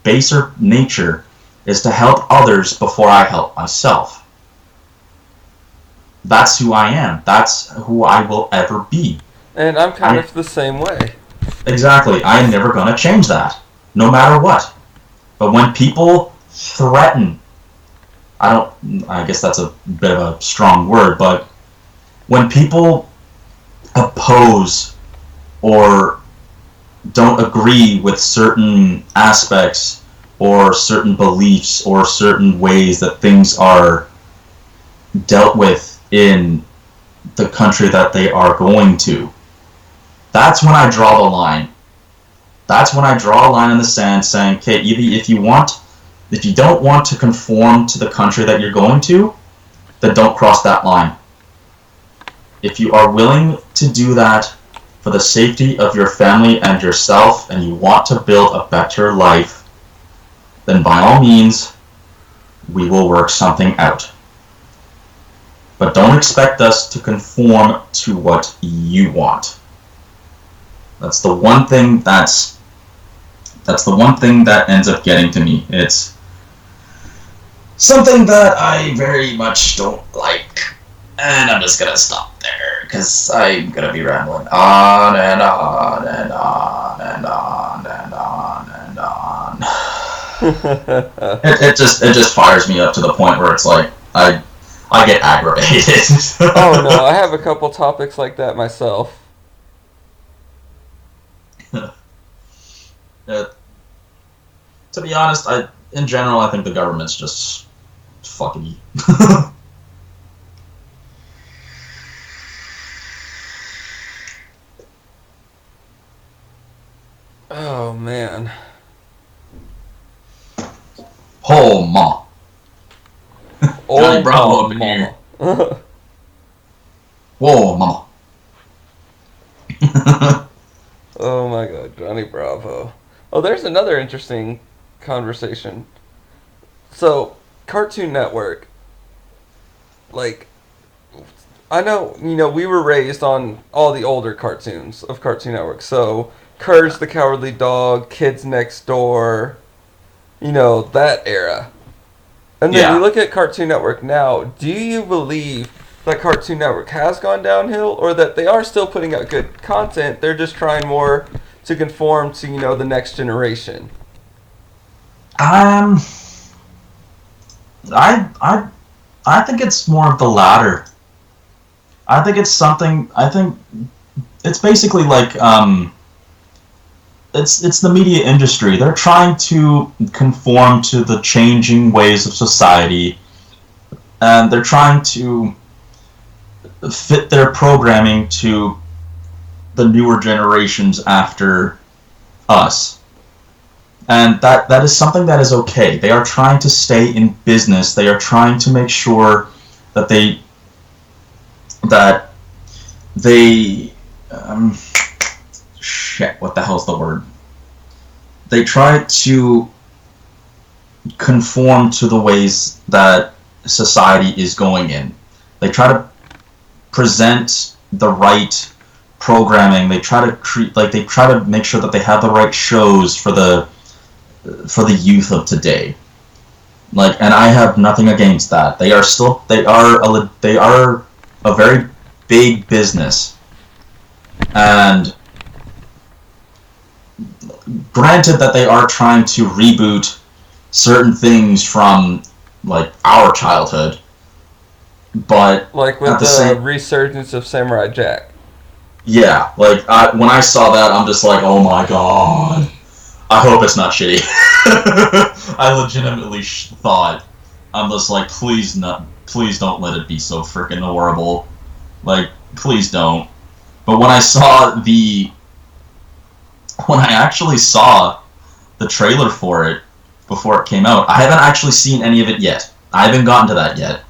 baser nature is to help others before I help myself. That's who I am. That's who I will ever be. And I'm kind of the same way. Exactly. I am never going to change that, no matter what. But when people threaten, I guess that's a bit of a strong word, but when people oppose or don't agree with certain aspects or certain beliefs or certain ways that things are dealt with in the country that they are going to, that's when I draw the line. That's when I draw a line in the sand saying, okay, either if you want if you don't want to conform to the country that you're going to, then don't cross that line. If you are willing to do that for the safety of your family and yourself, and you want to build a better life, then by all means, we will work something out. But don't expect us to conform to what you want. That's the one thing that ends up getting to me. It's something that I very much don't like. And I'm just gonna stop there, because I'm gonna be rambling on and on and on and on and on and on. It just fires me up to the point where it's like I get aggravated. Oh no, I have a couple topics like that myself. To be honest, in general I think the government's just fucking. Oh man. Oh ma. Johnny Bravo up in mama. here. Whoa, mama. Oh my god, Johnny Bravo. Oh, there's another interesting conversation. So, Cartoon Network. Like, I know, we were raised on all the older cartoons of Cartoon Network. So, Courage the Cowardly Dog, Kids Next Door, that era. And then Yeah. we look at Cartoon Network now. Do you believe that Cartoon Network has gone downhill, or that they are still putting out good content? They're just trying more to conform to, the next generation. I think it's more of the latter. I think it's basically like it's the media industry. They're trying to conform to the changing ways of society, and they're trying to fit their programming to the newer generations after us. And that is something that is okay. They are trying to stay in business. They are trying to make sure that they shit, what the hell's the word? They try to conform to the ways that society is going in. They try to present the right programming. They try to they try to make sure that they have the right shows for the youth of today. And I have nothing against that. They are a very big business. And granted that they are trying to reboot certain things from our childhood, but like with the resurgence of Samurai Jack. Yeah, when I saw that, I'm just like, oh my god, I hope it's not shitty. I legitimately thought, I'm just like, please don't let it be so freaking horrible. Please don't. But when I actually saw the trailer for it before it came out, I haven't actually seen any of it yet. I haven't gotten to that yet.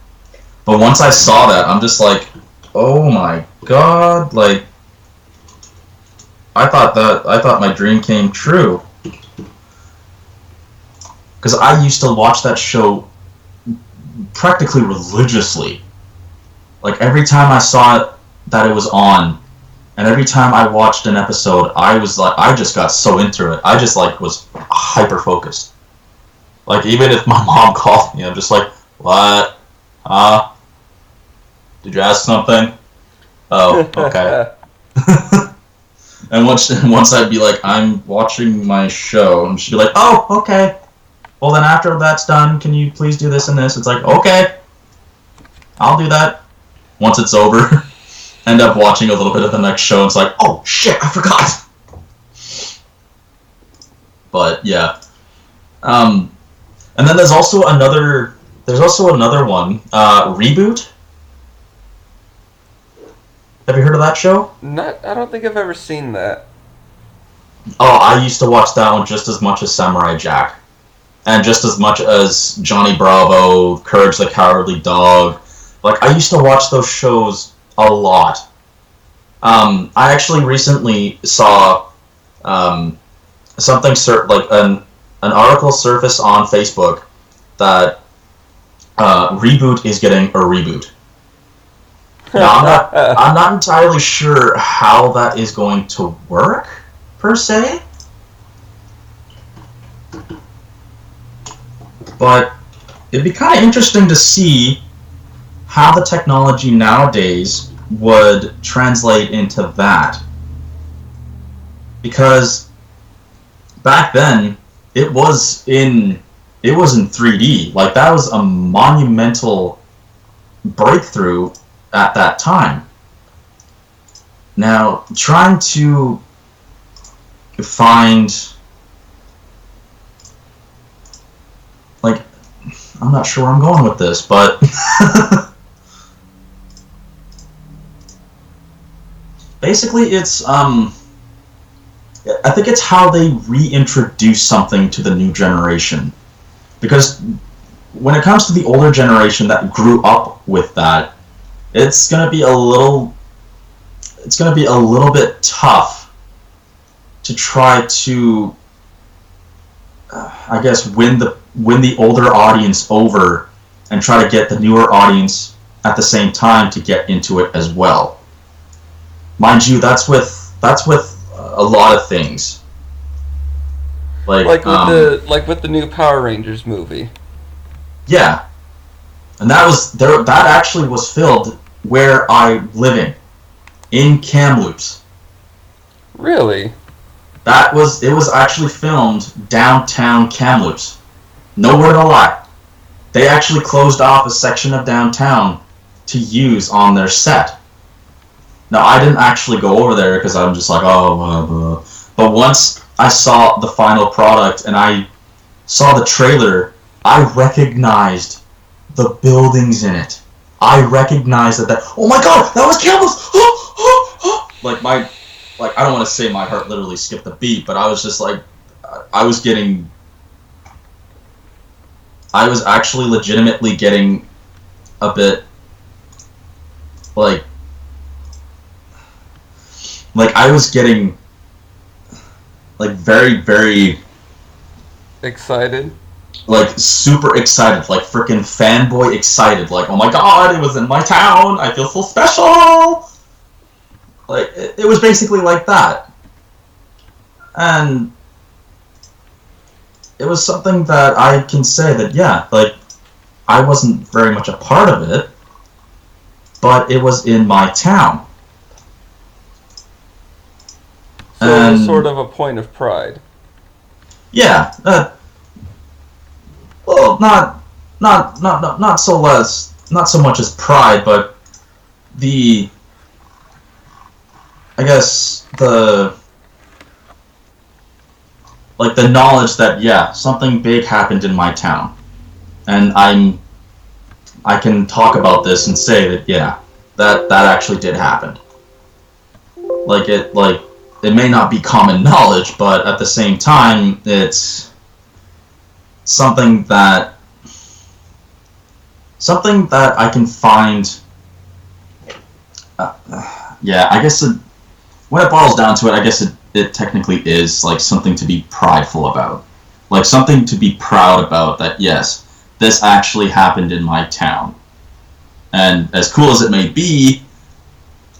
But once I saw that, I'm just like, oh my god, I thought my dream came true. Because I used to watch that show practically religiously. Every time I saw that it was on, and every time I watched an episode, I just got so into it. I just was hyper focused. Even if my mom called me, I'm just like, what? Did you ask something? Oh, okay. And once I'd be like, I'm watching my show, and she'd be like, oh, okay. Well, then after that's done, can you please do this and this? It's like, okay, I'll do that. Once it's over, end up watching a little bit of the next show, and it's like, oh shit, I forgot. But yeah, and then there's also another one, Reboot. Have you heard of that show? I don't think I've ever seen that. Oh, I used to watch that one just as much as Samurai Jack. and just as much as Johnny Bravo, Courage the Cowardly Dog. Like, I used to watch those shows a lot. I actually recently saw something like an article surface on Facebook that Reboot is getting a reboot. Now, I'm not entirely sure how that is going to work, per se. But it'd be kind of interesting to see how the technology nowadays would translate into that. Because back then, it was in 3D. Like, that was a monumental breakthrough at that time. Now, trying to find, like, I'm not sure where I'm going with this, but basically it's, I think it's how they reintroduce something to the new generation. Because when it comes to the older generation that grew up with that, it's gonna be a little bit tough to try to, I guess, win the older audience over and try to get the newer audience at the same time to get into it as well. Mind you, that's with a lot of things. Like with the new Power Rangers movie. Yeah, and that actually was filmed where I'm living, in Kamloops. Really? It was actually filmed downtown Kamloops. No word of a lie. They actually closed off a section of downtown to use on their set. Now, I didn't actually go over there because I'm just like, oh, but once I saw the final product and I saw the trailer, I recognized the buildings in it. I recognized that oh my god, that was Kamloops! Like, I don't want to say my heart literally skipped a beat, but I was just like, I was actually legitimately getting a bit, like I was getting, like, very, very excited. Like, super excited, like, freaking fanboy excited, like, oh my god, it was in my town, I feel so special! Like, it was basically like that. And it was something that I can say that, yeah, like, I wasn't very much a part of it, but it was in my town. So it was sort of a point of pride. Yeah, well, not so much as pride, but I guess the knowledge that, yeah, something big happened in my town, and I can talk about this and say that, yeah, that actually did happen. It may not be common knowledge, but at the same time, it's something that I can find. Yeah, I guess when it boils down to it, I guess it technically is like something to be prideful about, like something to be proud about. That, yes, this actually happened in my town, and as cool as it may be,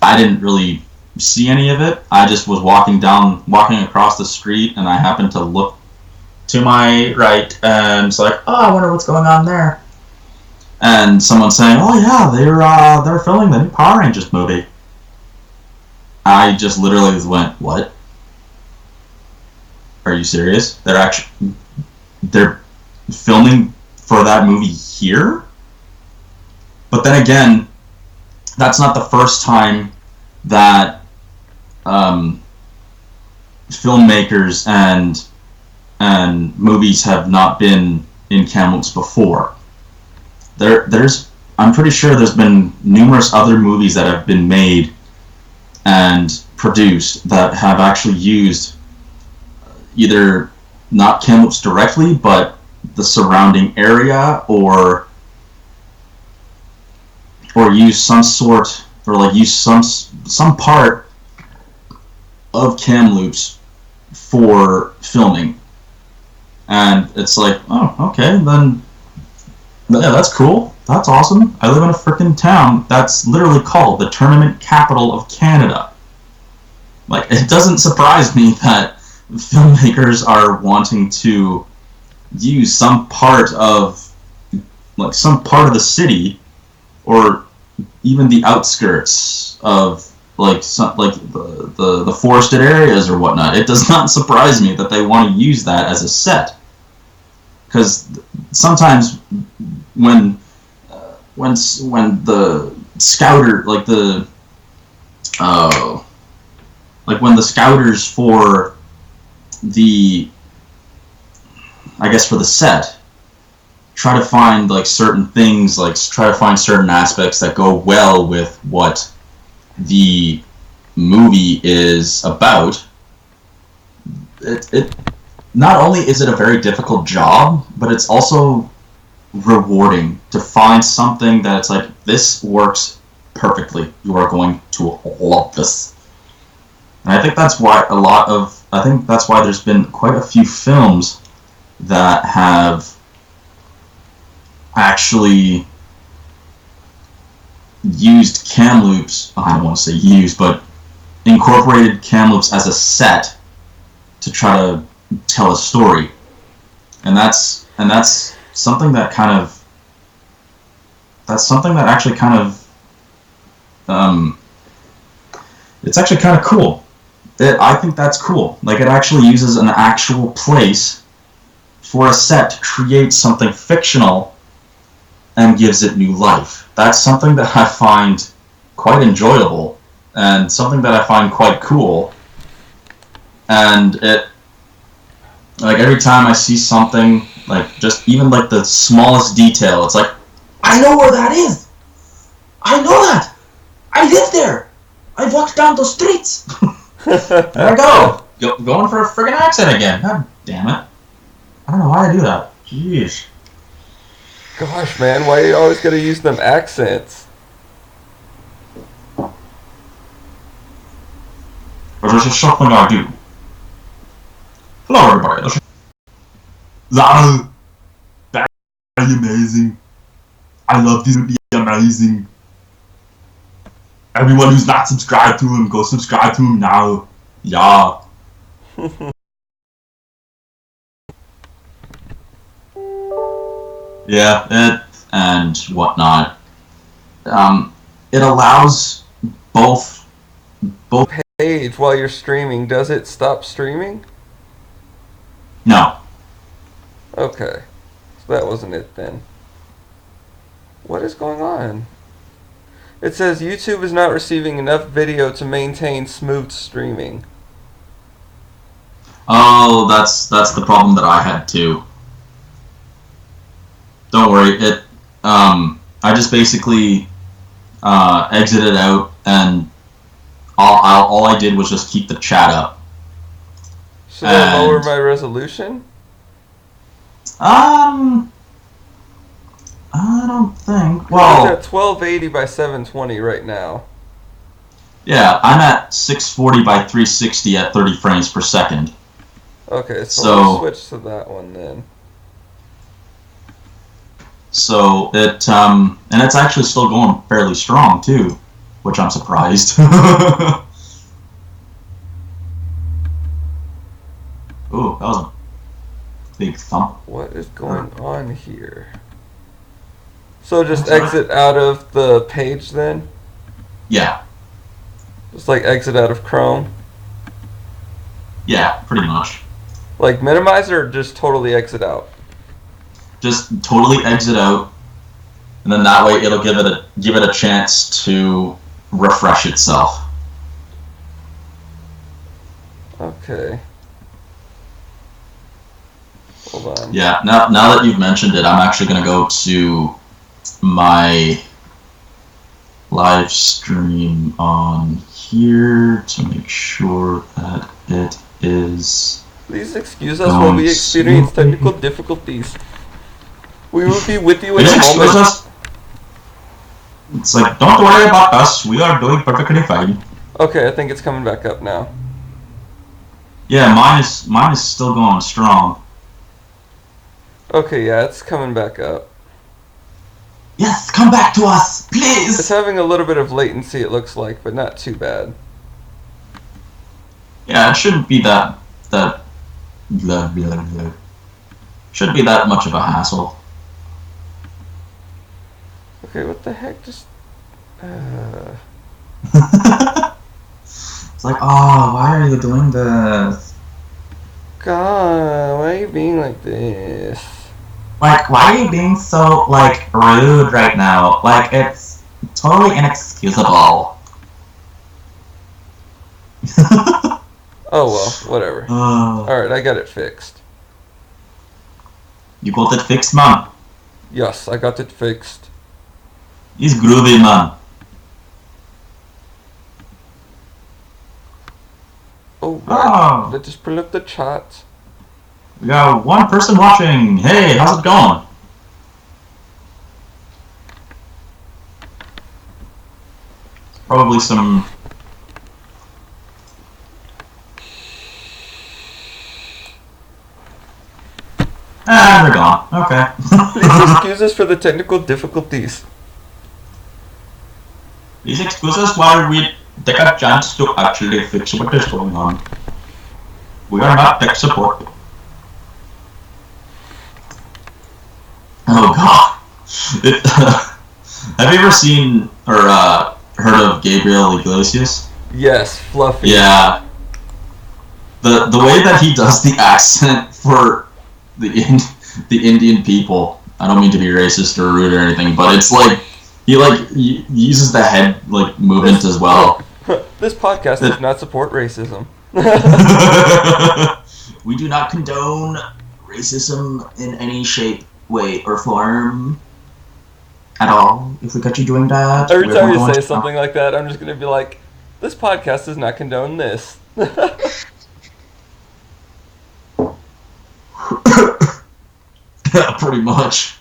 I didn't really see any of it. I just was walking across the street, and I happened to look to my right, and it's like, oh, I wonder what's going on there. And someone saying, oh yeah, they're filming the new Power Rangers movie. I just literally went, what? Are you serious? They're filming for that movie here? But then again, that's not the first time that filmmakers and movies have not been in Kamloops before. I'm pretty sure there's been numerous other movies that have been made and produced that have actually used either not Kamloops directly, but the surrounding area, or use some sort, or like use some part of Kamloops for filming. And it's like, oh, okay, then yeah, that's cool. That's awesome. I live in a freaking town that's literally called the tournament capital of Canada. Like, it doesn't surprise me that filmmakers are wanting to use some part of the city, or even the outskirts of the forested areas or whatnot. It does not surprise me that they want to use that as a set, because sometimes when the scouter when the scouters for the for the set try to find certain things, try to find certain aspects that go well with what the movie is about. It not only is it a very difficult job, but it's also rewarding to find something that it's like, this works perfectly. You are going to love this. And I think that's why there's been quite a few films that have actually used Kamloops. I don't want to say used, but incorporated Kamloops as a set to try to tell a story. And that's something that actually it's actually kind of cool. I think that's cool. Like, it actually uses an actual place for a set to create something fictional and gives it new life. That's something that I find quite enjoyable, and something that I find quite cool. And every time I see something, just even the smallest detail, it's like, I know where that is! I know that! I live there! I walked down those streets! There I go! Going for a friggin' accent again. God damn it. I don't know why I do that. Jeez. Gosh, man, why you always gotta use them accents? But there's just something I do. Hello, everybody. That is amazing. I love this movie. Amazing. Everyone who's not subscribed to him, go subscribe to him now. Yeah. Yeah, and whatnot. It allows both. Page while you're streaming, does it stop streaming? No. Okay. So that wasn't it then. What is going on? It says YouTube is not receiving enough video to maintain smooth streaming. Oh, that's the problem that I had too. Don't worry. I just basically exited out, and all I did was just keep the chat up. Should I lower my resolution? I don't think. Well, it's at 1280 by 720 right now. Yeah, I'm at 640 by 360 at 30 frames per second. Okay, so I'll switch to that one then. So and it's actually still going fairly strong too, which I'm surprised. Ooh, that was a big thump. What is going on here? So just exit out of the page then? Yeah. Just exit out of Chrome? Yeah, pretty much. Minimize or just totally exit out? Just totally exit out, and then that way it'll give it a chance to refresh itself. Okay. Hold on. Yeah, now that you've mentioned it, I'm actually going to go to my live stream on here to make sure that it is Please excuse us while we experience technical difficulties. We will be with you in Please a excuse moment. us. It's like, don't worry about us. We are doing perfectly fine. Okay, I think it's coming back up now. Yeah, mine is still going strong. Okay, yeah, it's coming back up. Yes, come back to us, It's please. having a little bit of latency, it looks like, but not too bad. Yeah, it shouldn't be that blah blah blah. Shouldn't be that much of a hassle. Okay, what the heck? Just. It's like, oh, why are you doing this? God, why are you being like this? Like, why are you being so, like, rude right now? Like, it's totally inexcusable. Oh well, whatever. Alright, I got it fixed. You got it fixed, man. Yes, I got it fixed. He's groovy, man. Oh, right. Oh, Let's just pull up the chat. we got one person watching. Hey, how's it going? Probably some. Ah, they're gone. Okay. Please excuse us for the technical difficulties. Please excuse us while we take a chance to actually fix what is going on. We are not tech support. Oh god. Have you ever seen or heard of Gabriel Iglesias? Yes, Fluffy. Yeah. The way that he does the accent for the Indian people. I don't mean to be racist or rude or anything, but it's like he uses the head like movement as well. This podcast does not support racism. We do not condone racism in any shape, way, or form at all. If we catch you doing that, Every we're time you going say to- something like that, I'm just gonna be like, this podcast does not condone this. Yeah, pretty much.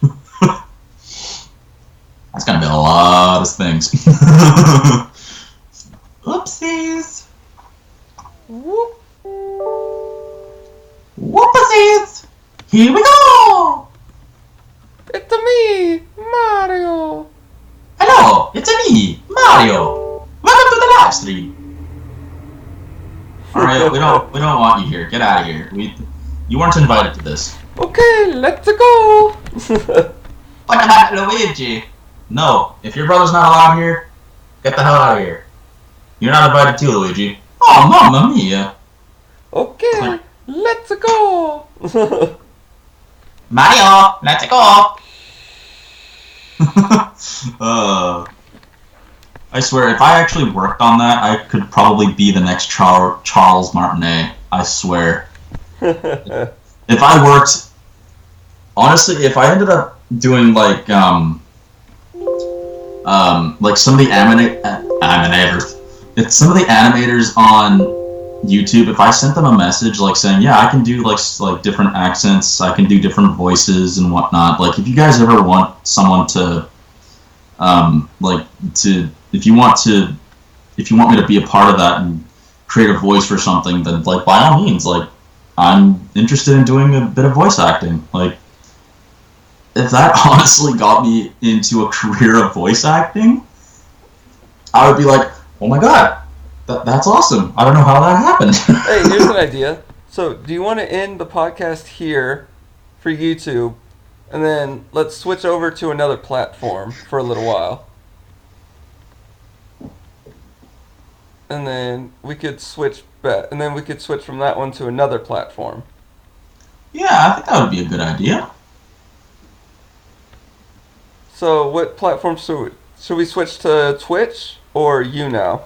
That's gonna be a lot of things. Oopsies. Whoop. Whoopsies. Here we go. It's me, Mario. Hello, it's me, Mario. Welcome to the live stream. Mario, we don't want you here. Get out of here. You weren't invited to this. Okay, let's go. What about Luigi? No, if your brother's not allowed here, get the hell out of here. You're not invited too, Luigi. Oh, mamma mia. Okay, let's go. Mario, let's go. I swear, if I actually worked on that, I could probably be the next Charles Martinet. I swear. If I worked, honestly, if I ended up doing like some of the animators, if some of the animators on YouTube, if I sent them a message like saying, yeah, I can do like different accents, I can do different voices and whatnot. Like, if you guys ever want someone to, if you want me to be a part of that and create a voice for something, then like by all means, like I'm interested in doing a bit of voice acting. Like, if that honestly got me into a career of voice acting, I would be like, oh my god, that's awesome. I don't know how that happened. Hey, here's an idea. So, do you want to end the podcast here for YouTube, and then let's switch over to another platform for a little while? And then we could switch back, and then we could switch from that one to another platform. Yeah, I think that would be a good idea. So, what platform should we switch to? Twitch or YouNow?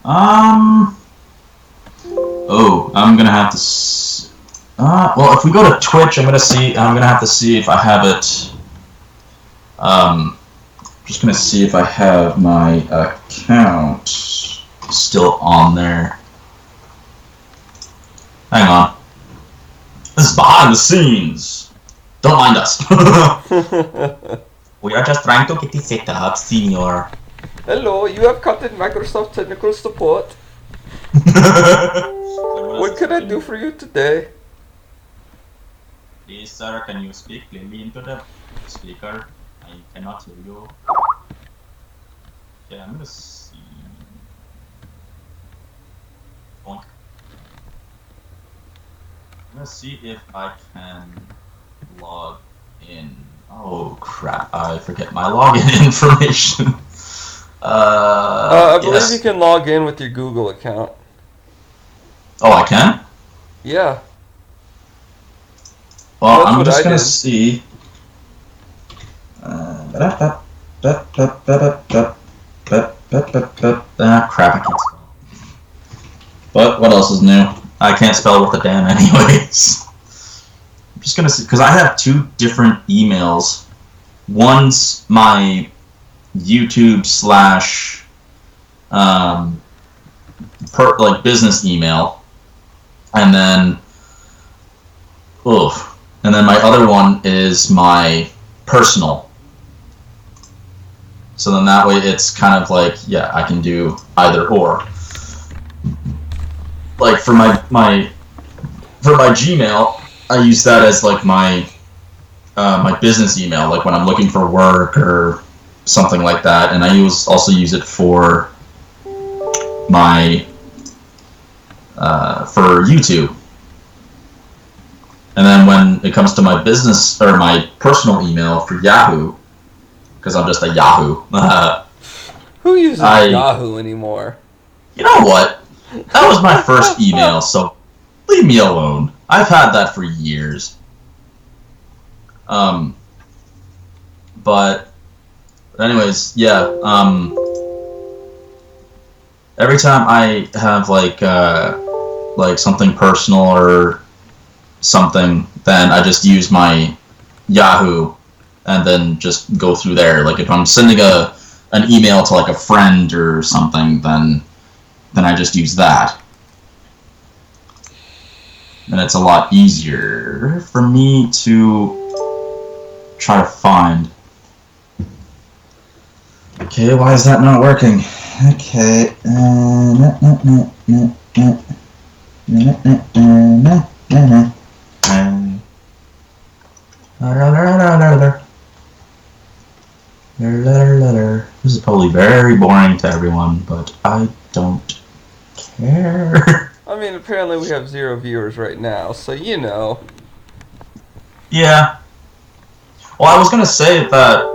Oh, I'm gonna have to. Well, if we go to Twitch, I'm gonna have to see if I have it. Just gonna see if I have my account still on there. Hang on. This is behind the scenes. Don't mind us. We are just trying to get it set up, senior. Hello, you have contacted Microsoft Technical Support. What can I do for you today? Please, sir, can you speak clearly into the speaker? I cannot hear you. Okay, I'm gonna see. Bonk. I'm gonna see if I can log in. Oh crap, I forget my login information. I believe yes. you can log in with your Google account. Oh, I can? Yeah. Well, That's I'm what just I gonna did. see. Crap, I can't spell. But what else is new? I can't spell with a damn anyways. I'm just gonna see, because I have two different emails. One's my YouTube slash business email, and then my other one is my personal. So then that way it's kind of like, yeah, I can do either or. Like for my Gmail, I use that as like my business email, like when I'm looking for work or something like that, and I also use it for my for YouTube. And then when it comes to my business or my personal email for Yahoo, because I'm just a Yahoo. Who uses Yahoo anymore? You know what? That was my first email, so leave me alone. I've had that for years. But anyways, yeah. Every time I have like something personal or something, then I just use my Yahoo and then just go through there. Like if I'm sending an email to like a friend or something, then I just use that. And it's a lot easier for me to try to find. Okay, why is that not working? Okay. This is probably very boring to everyone, but I don't care. I mean, apparently we have 0 viewers right now, so you know. Yeah. Well, I was gonna say that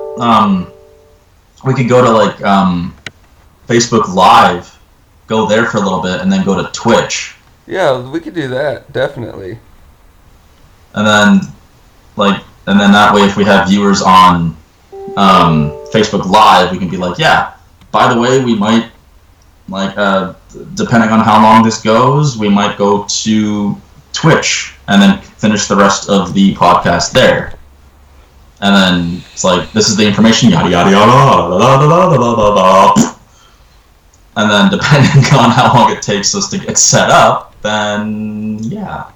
we could go to like Facebook Live, go there for a little bit, and then go to Twitch. Yeah, we could do that, definitely. And then that way, if we have viewers on Facebook Live, we can be like, yeah, by the way, we might, depending on how long this goes, we might go to Twitch and then finish the rest of the podcast there. And then it's like, this is the information, yada yada yada, da da da da da da da. And then depending on how long it takes us to get set up, then yeah.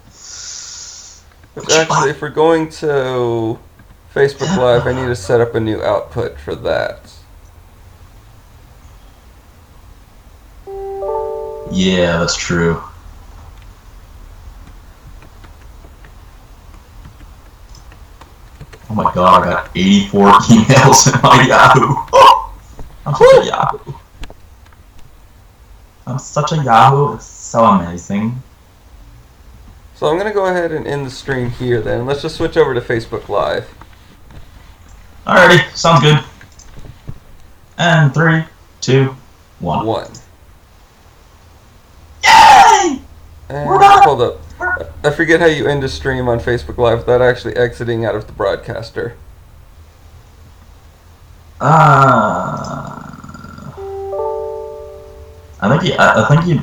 Actually, if we're going to Facebook Live, I need to set up a new output for that. Yeah, that's true. Oh my god, I got 84 emails in my Yahoo. I'm such a Yahoo. I'm such a Yahoo, it's so amazing. So I'm going to go ahead and end the stream here then. Let's just switch over to Facebook Live. Alrighty, sounds good. And 3, 2, 1. 1. Yay! And We're back! hold up. I forget how you end a stream on Facebook Live without actually exiting out of the broadcaster.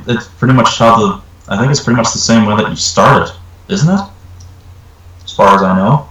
It's pretty much I think it's pretty much the same way that you started, isn't it? As far as I know.